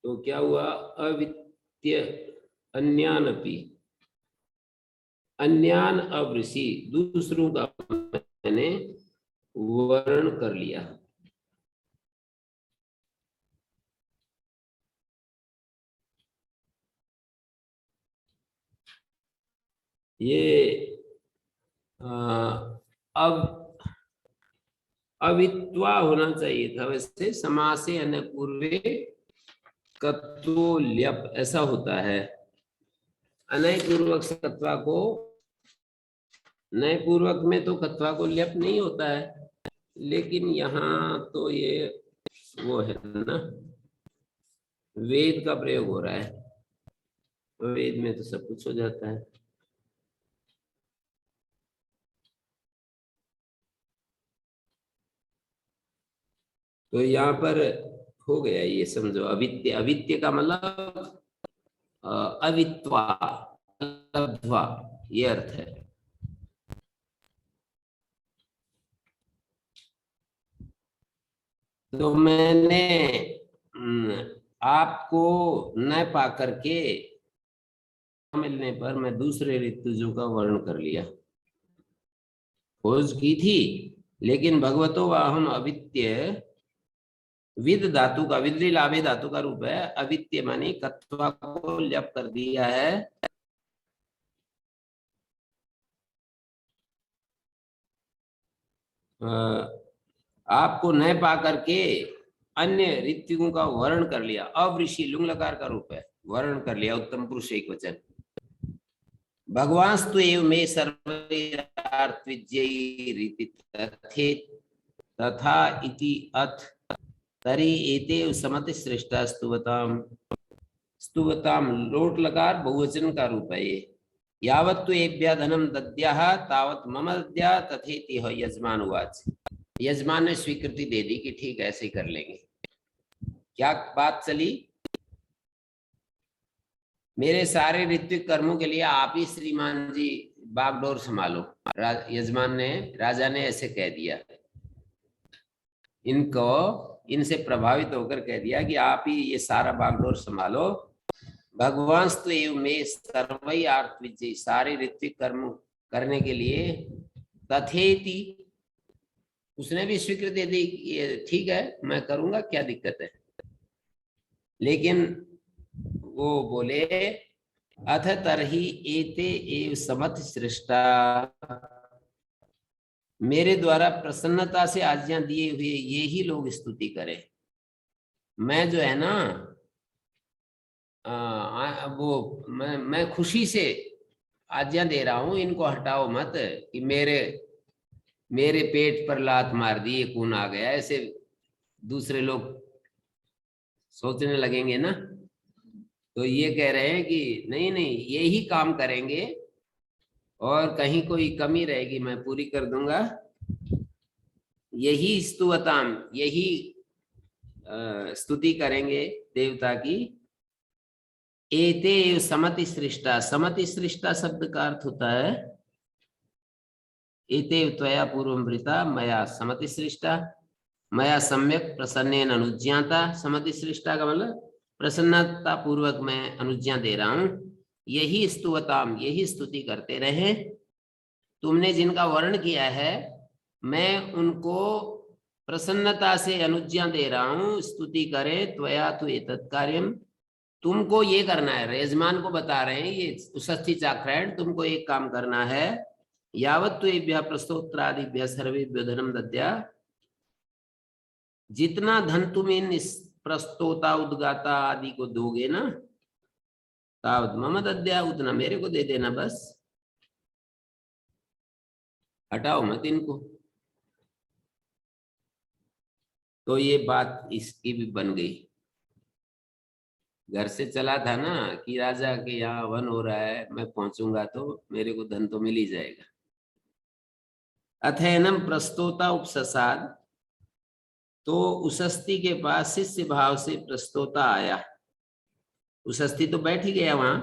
तो क्या हुआ, अवित्य अन्यानपि, अन्यान अवृषि, दूसरों का मैंने वर्ण कर लिया। ये अब अवित्वा होना चाहिए था, वैसे समासे अन्य पूर्वे कत्तो ल्यप ऐसा होता है। अनय पूर्वक कत्वा को, नए पूर्वक में तो कत्वा को ल्यप नहीं होता है, लेकिन यहाँ तो ये वो है ना, वेद का प्रयोग हो रहा है, वेद में तो सब कुछ हो जाता है। तो यहाँ पर हो गया, ये समझो अवित्य, अवित्य का मतलब अवित्वा, लब्ध्वा, ये अर्थ है। तो मैंने आपको न पा करके मिलने पर मैं दूसरे ऋतुजों का वर्ण कर लिया, खोज की थी, लेकिन भगवतो वा अहम अवित्य, विद धातु का, विद्री लाभे धातु का रूप है, अवित्य मानी कत्वा को ल्यप कर दिया है। आपको न पा करके अन्य ऋत्विकों का वर्ण कर लिया, अवृषि लुंग लकार का रूप है, वर्ण कर लिया, उत्तम पुरुष एक वचन। भगवानस्तु एव मे सर्वैरार्त्विजयैरिति तथा इति अथ तरी एते समति श्रेष्ठा स्तुवताम, स्तुवताम लोट लकार बहुवचन का रूप है ये। यावत् तु एभ्यः धनम दद्याः तावत् मम दद्याः तथेति यजमान उवाच, यजमान ने स्वीकृति दे दी कि ठीक ऐसे ही कर लेंगे। क्या बात चली, मेरे सारे ऋत्विक कर्मों के लिए आप ही श्रीमान जी बागडोर संभालो। यजमान ने, राजा ने ऐसे कह दिया, इनको, इनसे प्रभावित होकर कह दिया कि आप ही ये सारा बागडोर संभालो। भगवानस्तु एव मे सर्वैरार्त्विजयी, सारे ऋत्विक कर्म करने के लिए, तथेति, उसने भी स्वीकृति दी, ये ठीक है मैं करूंगा, क्या दिक्कत है। लेकिन वो बोले अथ तरहि एते एव समथ सृष्टा, मेरे द्वारा प्रसन्नता से आज्ञा दिए हुए ये ही लोग स्तुति करें। मैं जो है ना वो मैं खुशी से आज्ञा दे रहा हूं, इनको हटाओ मत कि मेरे पेट पर लात मार दी, ये कौन आ गया, ऐसे दूसरे लोग सोचने लगेंगे ना। तो ये कह रहे हैं कि नहीं नहीं, ये ही काम करेंगे और कहीं कोई कमी रहेगी मैं पूरी कर दूंगा। यही स्तुवताम, यही स्तुति करेंगे देवता की। एते समति सृष्टा, समति सृष्टा शब्द का अर्थ होता है एते त्वया पूर्वं वृता मया समति सृष्टा मया सम्यक प्रसन्नेन अनुज्ञाता। समति सृष्टा का मतलब प्रसन्नता पूर्वक मैं अनुज्ञा दे रहा हूं। यही स्तुवताम, यही स्तुति करते रहे। तुमने जिनका वर्ण किया है मैं उनको प्रसन्नता से अनुज्ञा दे रहा हूं, स्तुति करे। त्वया तु एतत् कार्यम, तुमको ये करना है। यजमान को बता रहे हैं ये उषस्थि चाक्रायण, तुमको एक काम करना है। यावत् त्वेभ्यः प्रस्तोत्रादिभ्यः सर्वेभ्यो धनम दद्या, जितना धन तुम इन प्रस्तोता उद्गाता आदि को दोगे ना, तावत् मम दद्या, उतना मेरे को दे देना बस। हटाओ मत इनको। तो ये बात इसकी भी बन गई। घर से चला था ना कि राजा के यहाँ वन हो रहा है, मैं पहुंचूंगा तो मेरे को धन तो मिल ही जाएगा। अथैनम प्रस्तोता उपससाद, तो उषस्थि के पास शिष्य भाव से प्रस्तोता आया। उषस्थि तो बैठ ही गया वहां,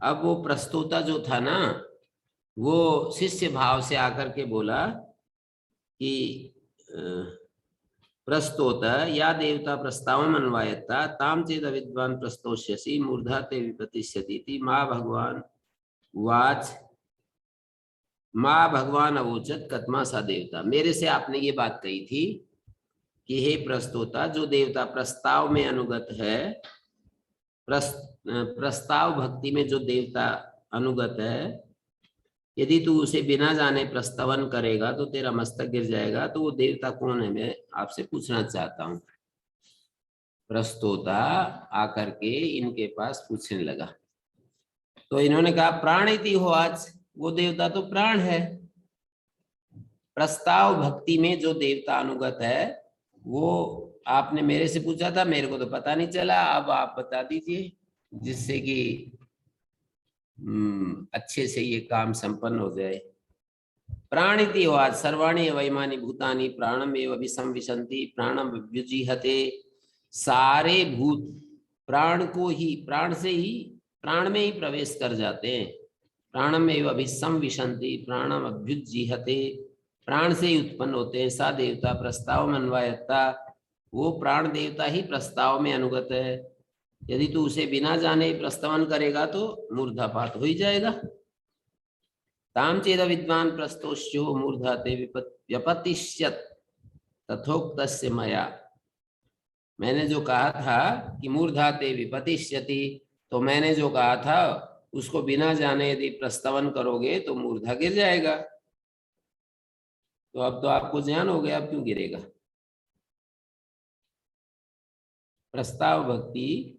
अब वो प्रस्तोता जो था ना वो शिष्य भाव से आकर के बोला कि प्रस्तोत या देवता प्रस्तावम अन्वायत्ता ताम चेद विद्वान प्रस्तोष्यसि मूर्धा ते विपतिष्यति माँ भगवान वाच माँ भगवान अवोचत कत्मा सा देवता। मेरे से आपने ये बात कही थी कि हे प्रस्तोता, जो देवता प्रस्ताव में अनुगत है, प्रस्ताव भक्ति में जो देवता अनुगत है, यदि तू उसे बिना जाने प्रस्तवन करेगा तो तेरा मस्तक गिर जाएगा। तो वो देवता कौन है, मैं आपसे पूछना चाहता हूं। प्रस्तोता आकर के इनके पास पूछने लगा तो इन्होंने कहा प्राण इति हो। आज वो देवता तो प्राण है। प्रस्ताव भक्ति में जो देवता अनुगत है वो आपने मेरे से पूछा था, मेरे को तो पता नहीं चला, अब आप बता दीजिए जिससे कि अच्छे से ये काम संपन्न हो जाए। प्राणिति हो आज, सर्वाणि वैमानि भूतानि प्राणम एव अभिसंविशन्ति प्राणम व्युजिहते। सारे भूत प्राण को ही, प्राण से ही, प्राण में ही प्रवेश कर जाते हैं। प्राणम एव अभिसंविशन्ति प्राणम अभ्युज्जिहते, प्राण से ही उत्पन्न होते हैं। सा देवता प्रस्ताव में अन्वायत्ता, वो प्राण देवता ही प्रस्ताव में अनुगत है। यदि तू उसे बिना जाने प्रस्तवन करेगा तो मूर्धापात हो ही जाएगा। ताम चेद विद्वान प्रस्तोष्यो मूर्धा ते व्यपतिष्यत तथोक्तस्य मया। मैंने जो कहा था कि मूर्धा ते विपतिष्यति, तो मैंने जो कहा था उसको बिना जाने यदि प्रस्तवन करोगे तो मूर्धा गिर जाएगा। तो अब तो आपको ज्ञान हो गया, अब क्यों गिरेगा। प्रस्ताव भक्ति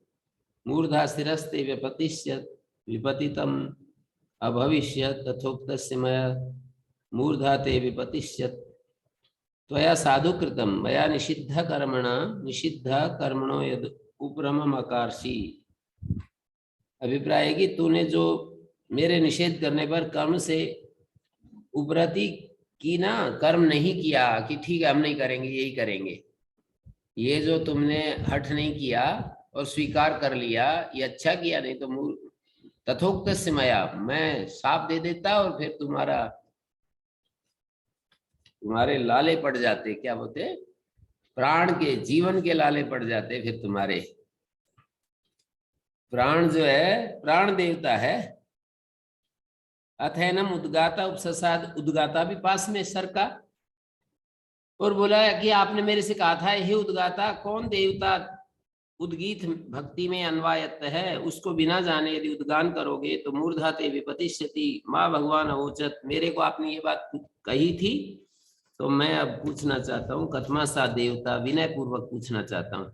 मूर्धा शिरस्ते व्यपतिष्यत विपतितम अभविष्यत तथोक्तस्य मया मूर्धा ते विपतिष्यत त्वया साधु कृतम मया निषिद्ध कर्मणा निषिद्ध कर्मणो यद उपरमम अकार्षि। अभिप्राय है कि तूने जो मेरे निषेध करने पर कर्म से उपरति की ना, कर्म नहीं किया कि ठीक है हम नहीं करेंगे यही करेंगे, ये जो तुमने हठ नहीं किया और स्वीकार कर लिया, ये अच्छा किया। नहीं तो तथोक्तस्य मया, मैं साफ दे देता और फिर तुम्हारे लाले पड़ जाते, क्या बोलते, प्राण के, जीवन के लाले पड़ जाते। फिर तुम्हारे प्राण जो है प्राण देवता है। अथैनम उद्गाता उपससाद, उद्गाता भी पास में सर का, और बोला कि आपने मेरे से कहा था हे उद्गाता, कौन देवता उद्गीत भक्ति में अन्वायत है उसको बिना जाने यदि उद्गान करोगे तो मूर्धा ते विपतिष्यति माँ भगवान अवोचत। मेरे को आपने ये बात कही थी, तो मैं अब पूछना चाहता हूँ कथमा सा देवता, विनय पूर्वक पूछना चाहता हूँ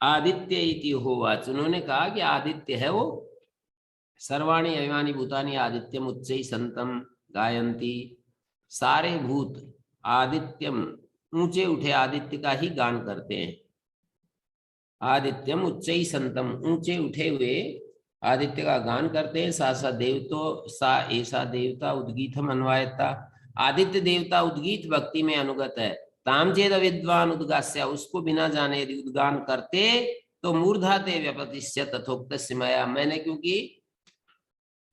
आदित्य इति होवाच, उन्होंने कहा कि आदित्य है वो। सर्वाणि अयमानि भूतानि आदित्यम उच्चै संतम गायंती, सारे भूत आदित्यम ऊंचे उठे आदित्य का ही गान करते हैं। आदित्यम उच्चै संतम, ऊंचे उठे हुए आदित्य का गान करते हैं। सा सा देवतो सा ऐसा देवता उद्गीतम अन्वायता, आदित्य देवता उद्गीत भक्ति में अनुगत है। ताम चेद विद्वान उद्गास्य, उसको बिना जाने यदि उद्गान करते तो मूर्धाते व्यपतिष्य तथोक्त सिमया, मैंने क्योंकि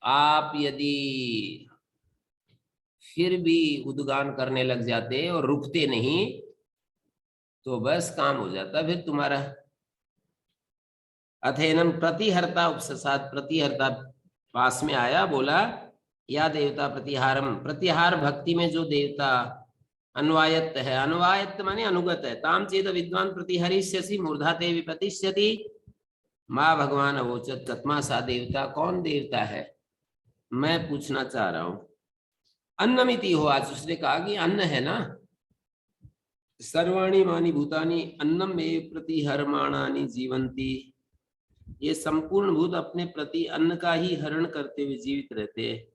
आप यदि फिर भी उद्गान करने लग जाते और रुकते नहीं तो बस काम हो जाता फिर तुम्हारा। अथेनम प्रतिहर्ता उपससाद, प्रतिहर्ता पास में आया, बोला या देवता प्रतिहारम, प्रतिहार भक्ति में जो देवता अन्वायत्त है, अन्वायत्त माने अनुगत है। ताम चेद विद्वान प्रतिहरिष्यसि मूर्धाते विपतिष्यति, माँ भगवान अवोचत तत्मा, सा देवता कौन देवता है मैं पूछना चाह रहा हूं। अन्नमिति हो, आज उसने कहा कि अन्न है ना, सर्वाणि मानि भूतानि अन्नम एव प्रतिहरमाणानि जीवंती, ये संपूर्ण भूत अपने प्रति अन्न का ही हरण करते हुए जीवित रहते हैं।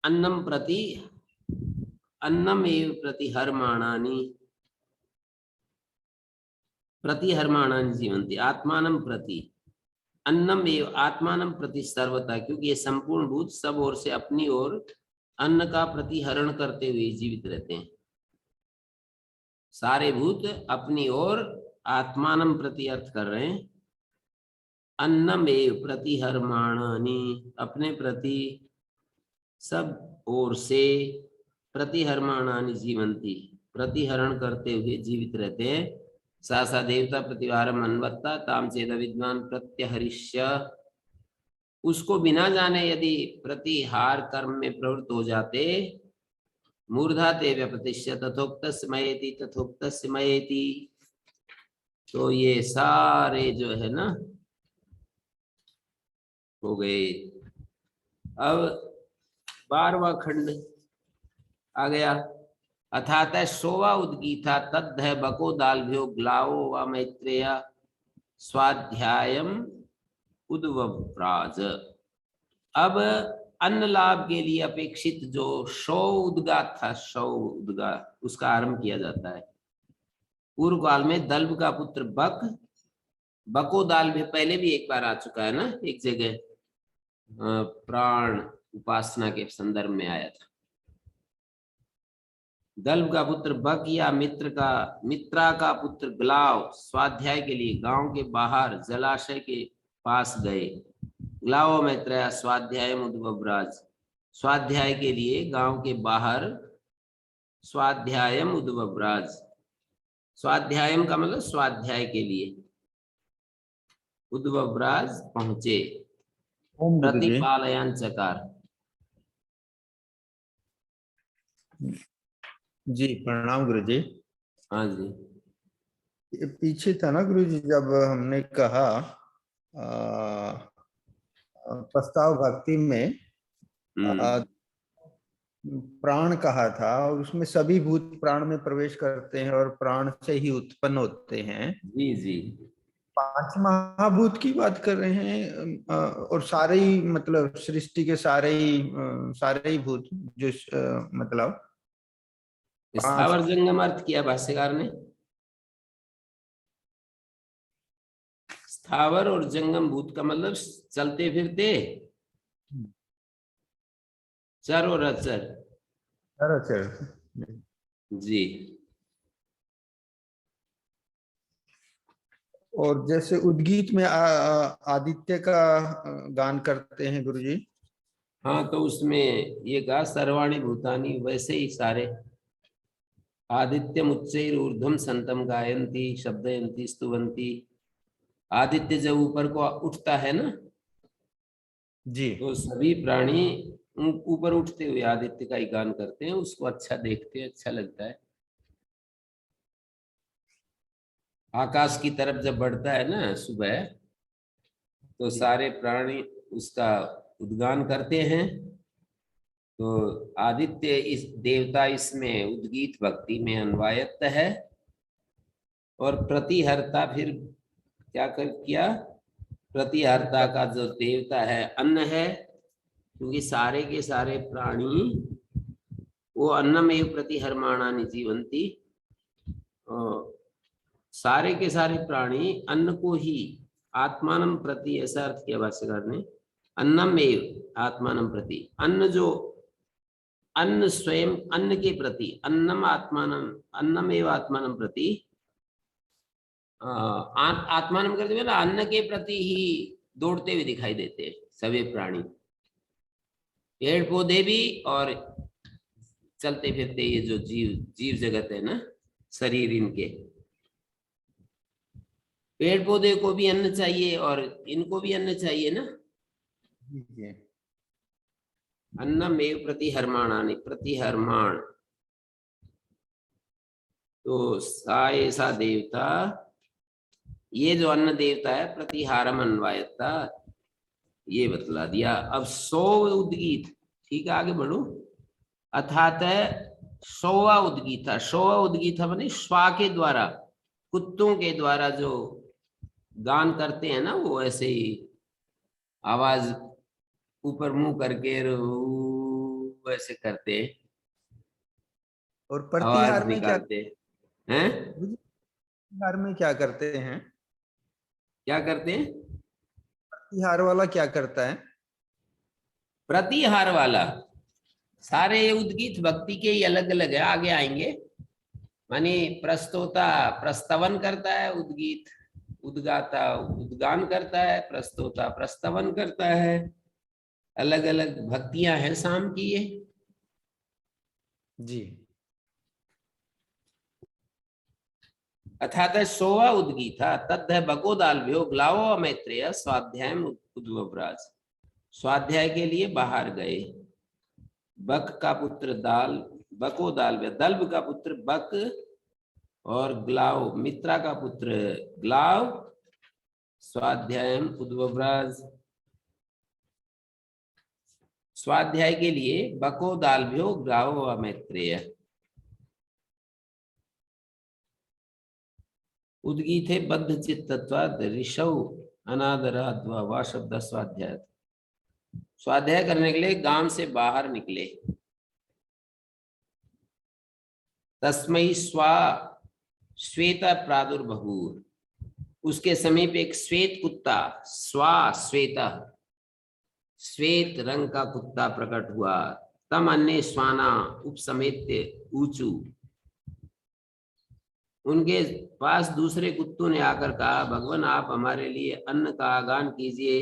अन्नम प्रति अन्नम एव प्रतिहरमाणानि, प्रतिहरमाणानि जीवंती, आत्मानं प्रति अन्नम एव आत्मानं प्रति सर्वथा, क्योंकि ये संपूर्ण भूत सब ओर से अपनी ओर अन्न का प्रतिहरण करते हुए जीवित रहते हैं। सारे भूत अपनी ओर आत्मानं प्रति अर्थ कर रहे हैं, अन्नमेव प्रतिहरमाणानि, अपने प्रति सब ओर से, प्रतिहरमाणानि जीवंती, प्रतिहरण करते हुए जीवित रहते हैं। सा सा देवता प्रतिहारम अन्वत्ता, ताम चेद विद्वान प्रत्यहरिष्य, उसको बिना जाने यदि प्रतिहार कर्म में प्रवृत्त हो जाते, मूर्धाते व्यपतिष्य तथोक्त स्मयेति, तथोक्त स्मयेति, तो ये सारे जो है ना हो गए। अब 12वां खंड आ गया। अथात सोवा उद्गीता तद्ध बको दालभ्यो ग्लावो व मैत्रेय स्वाध्यायम उद्वव्राज। अब अन्न लाभ के लिए अपेक्षित जो शौ उद्गात था, शौ उद्गात, उसका आरंभ किया जाता है। पूर्व काल में दल्भ का पुत्र बक, बको दालभ्य पहले भी एक बार आ चुका है ना, एक जगह प्राण उपासना के संदर्भ में आया था। दल्भ का पुत्र बक या मित्रा का पुत्र ग्लाव स्वाध्याय के लिए गांव के बाहर जलाशय के पास गए। ग्लाव मैत्रेय स्वाध्याय उद्वव्राज, स्वाध्याय के लिए गांव के बाहर स्वाध्यायम उद्वव्राज, स्वाध्यायम का मतलब स्वाध्याय के लिए, उद्वव्राज पहुंचे। प्रतिपालयन चकार।
जी प्रणाम गुरु जी।
हाँ जी,
ये पीछे था ना गुरु जी, जब हमने कहा प्रस्ताव भक्ति में प्राण कहा था, और उसमें सभी भूत प्राण में प्रवेश करते हैं और प्राण से ही उत्पन्न होते हैं।
जी जी,
5 महाभूत की बात कर रहे हैं, और सारे ही मतलब सृष्टि के सारे ही भूत जो मतलब
स्थावर जंगम अर्थ किया भाष्यकार ने। स्थावर और जंगम भूत का मतलब चलते फिरते, चर और अचर। जी,
और जैसे उद्गीत में आदित्य का गान करते हैं गुरु जी।
हाँ, तो उसमें ये कहा सर्वाणि भूतानि, वैसे ही सारे आदित्यम उच्चैर ऊर्ध्वम संतम गायंती शब्दयंती स्तुवंती। आदित्य जब ऊपर को उठता है ना,
जी
तो सभी प्राणी ऊपर उठते हुए आदित्य का ही गान करते हैं, उसको अच्छा देखते हैं, अच्छा लगता है। आकाश की तरफ जब बढ़ता है ना सुबह, तो सारे प्राणी उसका उद्गान करते हैं। तो आदित्य इस देवता इसमें उद्गीत भक्ति में अन्वायत्त है, और प्रतिहर्ता फिर क्या किया? प्रतिहर्ता का जो देवता है अन्न है, क्योंकि सारे के सारे प्राणी वो अन्नमेव प्रतिहर्माणानि जीवन्ति, सारे के सारे प्राणी अन्न को ही आत्मानं प्रति, ऐसा अर्थ किया भाष्यकार ने, अन्नमेव आत्मानं प्रति, अन्न जो अन्न स्वयं अन्न के प्रति, अन्नम आत्मानं, अन्नमेव आत्मानं प्रति, आत्मानं करते हुए ना अन्न के प्रति ही दौड़ते हुए दिखाई देते हैं सभी प्राणी, पेड़ पौधे भी और चलते फिरते ये जो जीव जगत है ना, शरीर इनके, पेड़ पौधे को भी अन्न चाहिए और इनको भी अन्न चाहिए ना। अन्नमेव प्रतिहर्माणानि, प्रतिहर्माण, तो सा देवता, ये जो अन्न देवता है प्रतिहारम अन्वायता, ये बतला दिया। अब 100 उद्गीत, ठीक है आगे बढ़ो। अर्थात 100वां उद्गीता, 100वां उद्गीता माने श्वा के द्वारा, कुत्तों के द्वारा जो गान करते हैं ना, वो ऐसे ही आवाज ऊपर मुंह करके वैसे करते,
और प्रतिहार में क्या
निकालते हैं?
प्रतिहार में क्या करते हैं?
क्या करते हैं?
प्रतिहार वाला क्या करता है?
प्रतिहार वाला सारे उद्गीत भक्ति के ही अलग अलग है, आगे आएंगे। माने प्रस्तोता प्रस्तवन करता है, उद्गीत उद्गाता उद्गान करता है, प्रस्तोता प्रस्तवन करता है, अलग अलग भक्तियां हैं शाम की ये
जी।
अर्थात 100वां उद्गीता तद्ध बकोदालभ्यो ग्लावो मैत्रेय स्वाध्याय उद्वव्राज, स्वाध्याय के लिए बाहर गए। बक का पुत्र दाल, बकोदालभ्य, दल्भ का पुत्र बक, और ग्लाव मित्रा का पुत्र ग्लाव, स्वाध्याय उद्वव्राज, स्वाध्याय के लिए बकोदालभ्यो ग्लावो व मैत्रेय। उद्गीते बद्ध चित्तत्वाद ऋषौ अनादराद्वा वा शब्द स्वाध्याय, स्वाध्याय करने के लिए गांव से बाहर निकले। तस्मै स्वा श्वेत प्रादुर्बभूव, उसके समीप एक श्वेत कुत्ता, स्वा श्वेत, श्वेत रंग का कुत्ता प्रकट हुआ। तम अन्य स्वाना उपसमेत्य ऊंचू, उनके पास दूसरे कुत्तों ने आकर कहा, भगवान आप हमारे लिए अन्न का आगान कीजिए।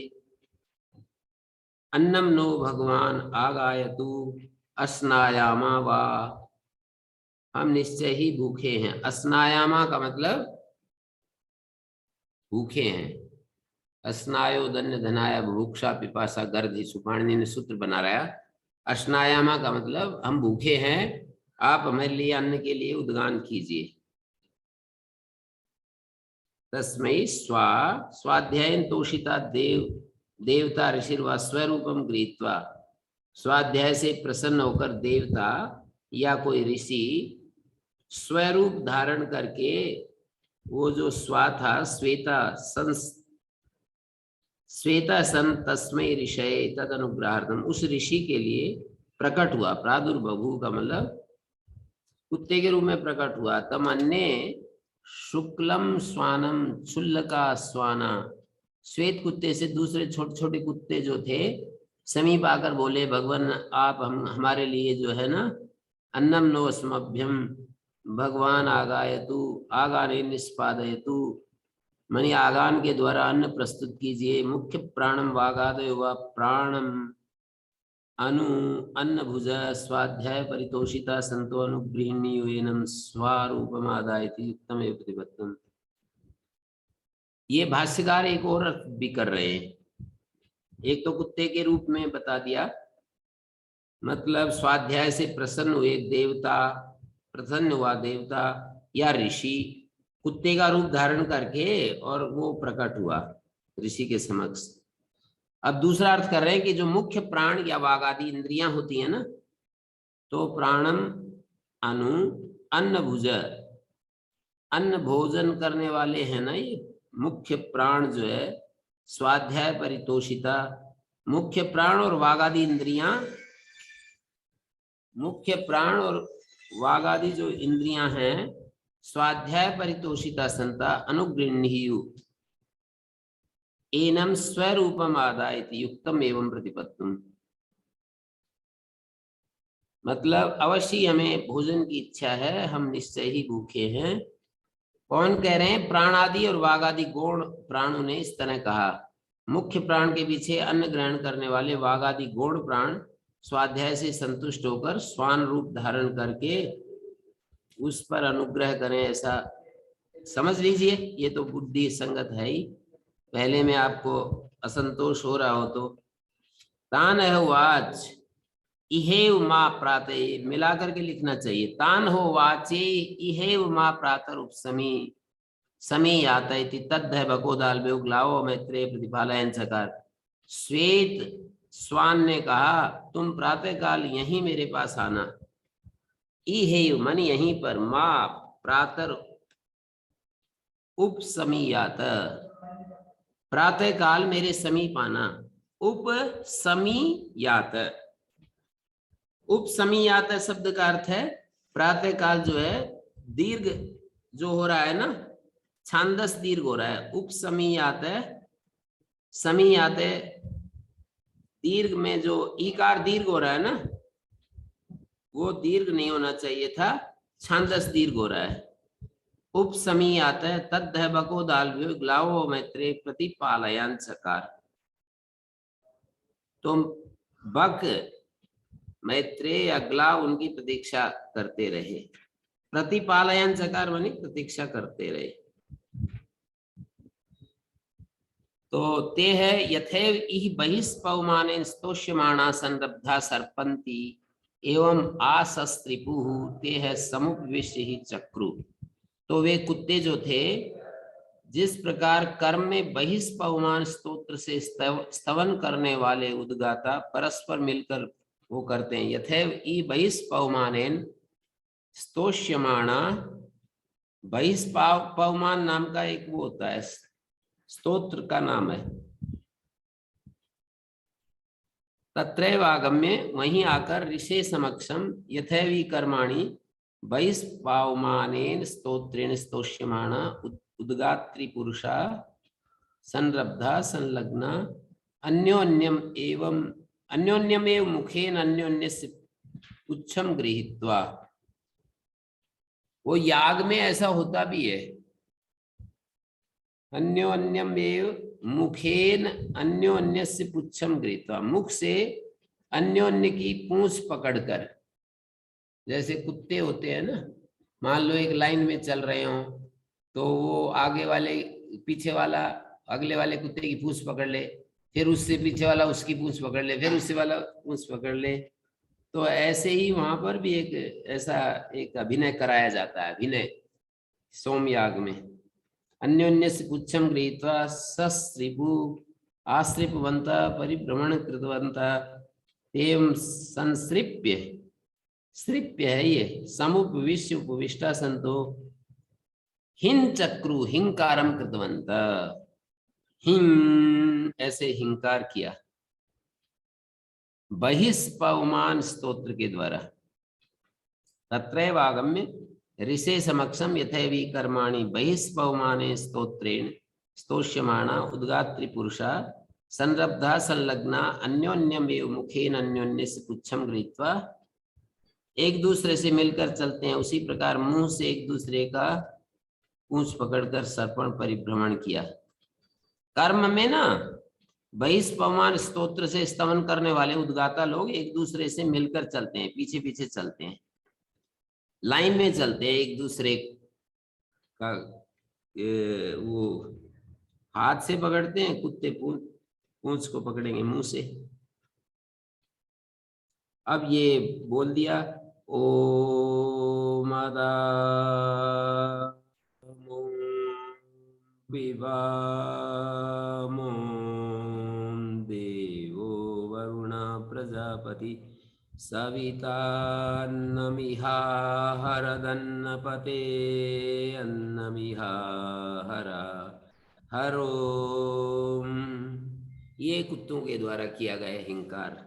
अन्नम नो भगवान आगायतु अस्नायामा वा, हम निश्चय ही भूखे हैं। अस्नायामा का मतलब भूखे हैं। अस्नायो धन्य धनाया भूक्षा पिपासा गर्धी, सुपाणी ने सूत्र बना रहा। अस्नायामा का मतलब हम भूखे हैं, आप हमारे लिए अन्न के लिए उद्गान कीजिए। तस्मै स्वा स्वाध्यायन तोषिता देवता ऋषिर्वा स्वरूपम गृहीत्वा, स्वाध्याय से प्रसन्न होकर देवता या कोई ऋषि स्वरूप धारण करके, वो जो स्वा था श्वेता सन तस्मै ऋषये तद अनुग्रहार्थम, उस ऋषि के लिए प्रकट हुआ। प्रादुर्बभू का मतलब कुत्ते के रूप में प्रकट हुआ। तम अन्य शुक्लम स्वानम शुल्लका स्वाना, श्वेत कुत्ते से दूसरे छोटे छोटे कुत्ते जो थे समीप आकर बोले, भगवान आप हमारे लिए जो है ना, अन्नम नो अस्मभ्यम भगवान आगायतु आगाने निष्पादयतु, मनी आगान के द्वारा अन्न प्रस्तुत कीजिए। मुख्य प्राणम वागादयो व प्राणम अनु अन्न भुज स्वाध्याय परितोषिता संतो अनुगृहिणीयेनम स्वारूपमादायति उत्तम प्रतिपत्तम। ये भाष्यकार एक और अर्थ भी कर रहे हैं। एक तो कुत्ते के रूप में बता दिया, मतलब स्वाध्याय से प्रसन्न हुए देवता, प्रसन्न हुआ देवता या ऋषि कुत्ते का रूप धारण करके, और वो प्रकट हुआ ऋषि के समक्ष। अब दूसरा अर्थ कर रहे हैं कि जो मुख्य प्राण या वाग आदि इंद्रियां होती है ना, तो प्राणम अनु अन्न भुज, अन्न भोजन करने वाले हैं ना, ये मुख्य प्राण जो है, स्वाध्याय परितोषिता, मुख्य प्राण और वागादि इंद्रियां, मुख्य प्राण और वागादि जो इंद्रियां हैं, स्वाध्याय परितोषिता संता अनुगृह्णीयु एनम स्वरूपम आदायति युक्तम एवं प्रतिपत्तुम। मतलब अवश्य हमें भोजन की इच्छा है, हम निश्चय ही भूखे हैं। कौन कह रहे हैं? प्राणादि और वागादि गौण प्राणों ने इस तरह कहा। मुख्य प्राण के पीछे अन्न ग्रहण करने वाले वागादि गौण प्राण स्वाध्याय से संतुष्ट होकर स्वान रूप धारण करके उस पर अनुग्रह करें, ऐसा समझ लीजिए। ये तो बुद्धि संगत है ही। पहले में आपको असंतोष हो रहा हो तो तान है वाच इहेव माँ प्रातः, मिला करके लिखना चाहिए। तान हो वाचे इहेव माँ प्रातः उपसमी समी आता इति तद्ध भगोदाल बेउगलाओ मैत्रेय प्रतिपालयन चकार। श्वेत स्वान ने कहा तुम प्रातः काल यहीं मेरे पास आना। इहेव मन यहीं पर, माँ प्रातः उपसमीयात, प्रातः काल मेरे समीप आना। उपसमीयात, उपसमीयात शब्द का अर्थ है प्रातः काल जो है दीर्घ जो हो रहा है ना, छांदस दीर्घ हो रहा है। उपसमीयात समीयात दीर्घ में जो ईकार दीर्घ हो रहा है ना, वो दीर्घ नहीं होना चाहिए था, छांदस दीर्घ हो रहा है। उपसमीयात तद्ध बको दाल ग्लावो मैत्रे प्रतिपालयन चकार। तुम बक मैत्रेय अगला उनकी प्रतीक्षा करते रहे। प्रतिपालयन चकार मानी प्रतीक्षा करते रहे। तो ते है यथैव इह बहिष्पवमानेन स्तोष्यमाणा संरब्धा सर्पन्ति एवं आसस्त्रिपुः ते है समुपविश्य ही चक्रु। तो वे कुत्ते जो थे, जिस प्रकार कर्म में बहिष्पवमान स्तोत्र से स्तवन करने वाले उद्गाता परस्पर मिलकर वो करते हैं। यथैव ई बहिष्पवमानेन स्तोष्यमाणा, बहिष्पवमान नाम का एक वो होता है, स्तोत्र का नाम है। तत्रैव आगम्य, वहीं आकर ऋषे समक्षम यथैवी कर्माणि बहिष्पावमानेन स्तोत्रेण स्तोष्यमाणा उद्गात्री पुरुषा संरब्धा संलग्ना अन्योन्यमेव मुखेन अन्योन्यस्य पुच्छम गृहीत्वा। वो याग में ऐसा होता भी है, अन्योन्यमेव मुखेन अन्योन्यस्य पुच्छम गृहीत्वा, मुख से अन्योन्य की पूंछ पकड़कर। जैसे कुत्ते होते हैं ना, मान लो एक लाइन में चल रहे हो तो वो आगे वाले पीछे वाला अगले वाले कुत्ते की पूंछ पकड़ ले, फिर उससे पीछे वाला उसकी पूंछ पकड़ ले, फिर उससे वाला पूंछ पकड़ ले। तो ऐसे ही वहां पर भी एक ऐसा एक अभिनय कराया जाता है, अभिनय सोमयाग में। अन्योन्य से पुच्छम गृहीत्वा सस्त्रिपु आश्रिपवंता परिभ्रमण कृतवंता एवं संसृप्य, सृप्य है ये, समुपविश्य उपविष्टा संतो हिं चक्रु हिंकारम कृतवंत, हिं ऐसे हिंकार किया बहिष्पवमान स्तोत्र के द्वारा। तत्रैव आगम्य ऋषे समक्षम यथैवी कर्माणि बहिष्पवमाने स्तोत्रेण स्तोष्यमाणा उद्गात्री पुरुषा संरब्धा संलग्ना अन्योन्यमेव मुखेन अन्योन्यस्य पुच्छम गृहीत्वा, एक दूसरे से मिलकर चलते हैं, उसी प्रकार मुंह से एक दूसरे का पूंछ पकड़कर सर्पण परिभ्रमण किया। कर्म में ना बहिष्पवमान स्तोत्र से स्तवन करने वाले उद्गाता लोग एक दूसरे से मिलकर चलते हैं, पीछे पीछे चलते हैं, लाइन में चलते हैं, एक दूसरे का वो हाथ से पकड़ते हैं, कुत्ते पूंछ को पकड़ेंगे मुंह से। अब ये बोल दिया ओम देवो वरुण प्रजापति सवितान्नमिहाहरदन्नपते अन्नमिहाहरा हरोम। ये कुत्तों के द्वारा किया गया हिंकार।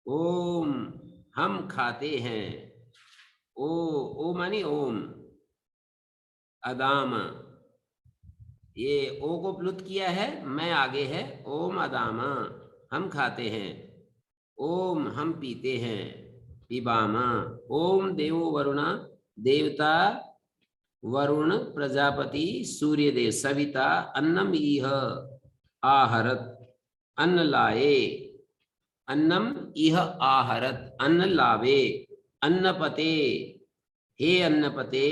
ओम हम खाते हैं। ओ मानी ओम। अदाम, ये ओ को प्लुत किया है, मैं आगे है। ओम अदामा हम खाते हैं। ओम हम पीते हैं। पिबामा। ओम देवो वरुणा देवता वरुण प्रजापति सूर्य देव सविता अन्नम इह आहरत अन्न लाए। अन्नम इह आहरत अन्न लावे। अन्नपते हे अन्नपते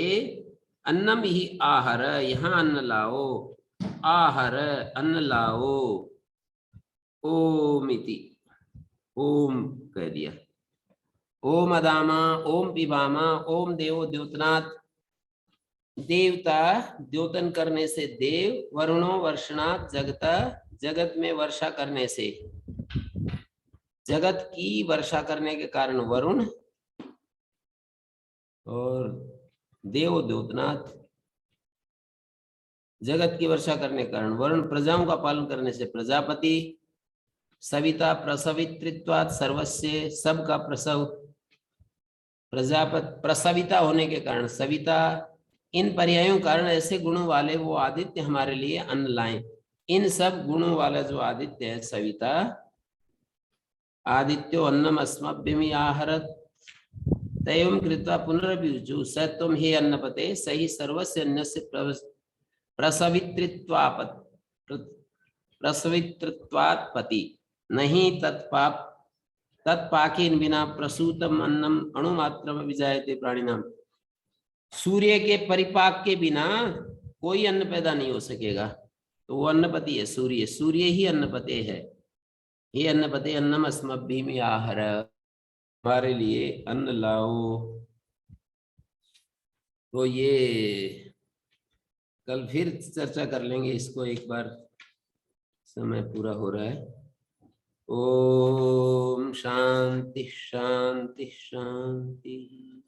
अन्नम ही आहर यहाँ अन्न लाओ। आहर अन्न लाओ। ओम इति ओम कह दिया। ओम अदामा ओम पिबामा ओम देवो द्योतनाथ देवता द्योतन करने से देव। वरुणो वर्षणात् जगता जगत में वर्षा करने से जगत की वर्षा करने के कारण वरुण। और देव द्योतनाथ जगत की वर्षा करने के कारण वरुण। प्रजाओं का पालन करने से प्रजापति। सविता प्रसवित्रित्वात् सर्वस्य सब का प्रसव। प्रजापति प्रसविता होने के कारण सविता। इन पर्यायों कारण ऐसे गुणों वाले वो आदित्य हमारे लिए अन्न लाएं। इन सब गुणों वाला जो आदित्य है सविता। आदित्यो अन्नम अस्मभ्यमि आहरत तयम कृत्वा पुनरभिजुः स त्वं हे अन्नपते सहि सर्वस्य अन्नस्य प्रसवितृत्वात् पति नहीं तत्पाकेन बिना प्रसूतम अन्नम अणुमात्रम विजायते प्राणिनाम। सूर्य के परिपाक के बिना कोई अन्न पैदा नहीं हो सकेगा। तो वो अन्नपति है सूर्य। सूर्य ही अन्नपते है। हे अन्नपते अन्नम अस्मभ्यमि आहर हमारे लिए अन्न लाओ। तो ये कल फिर चर्चा कर लेंगे इसको एक बार, समय पूरा हो रहा है। ओम शांति शांति शांति।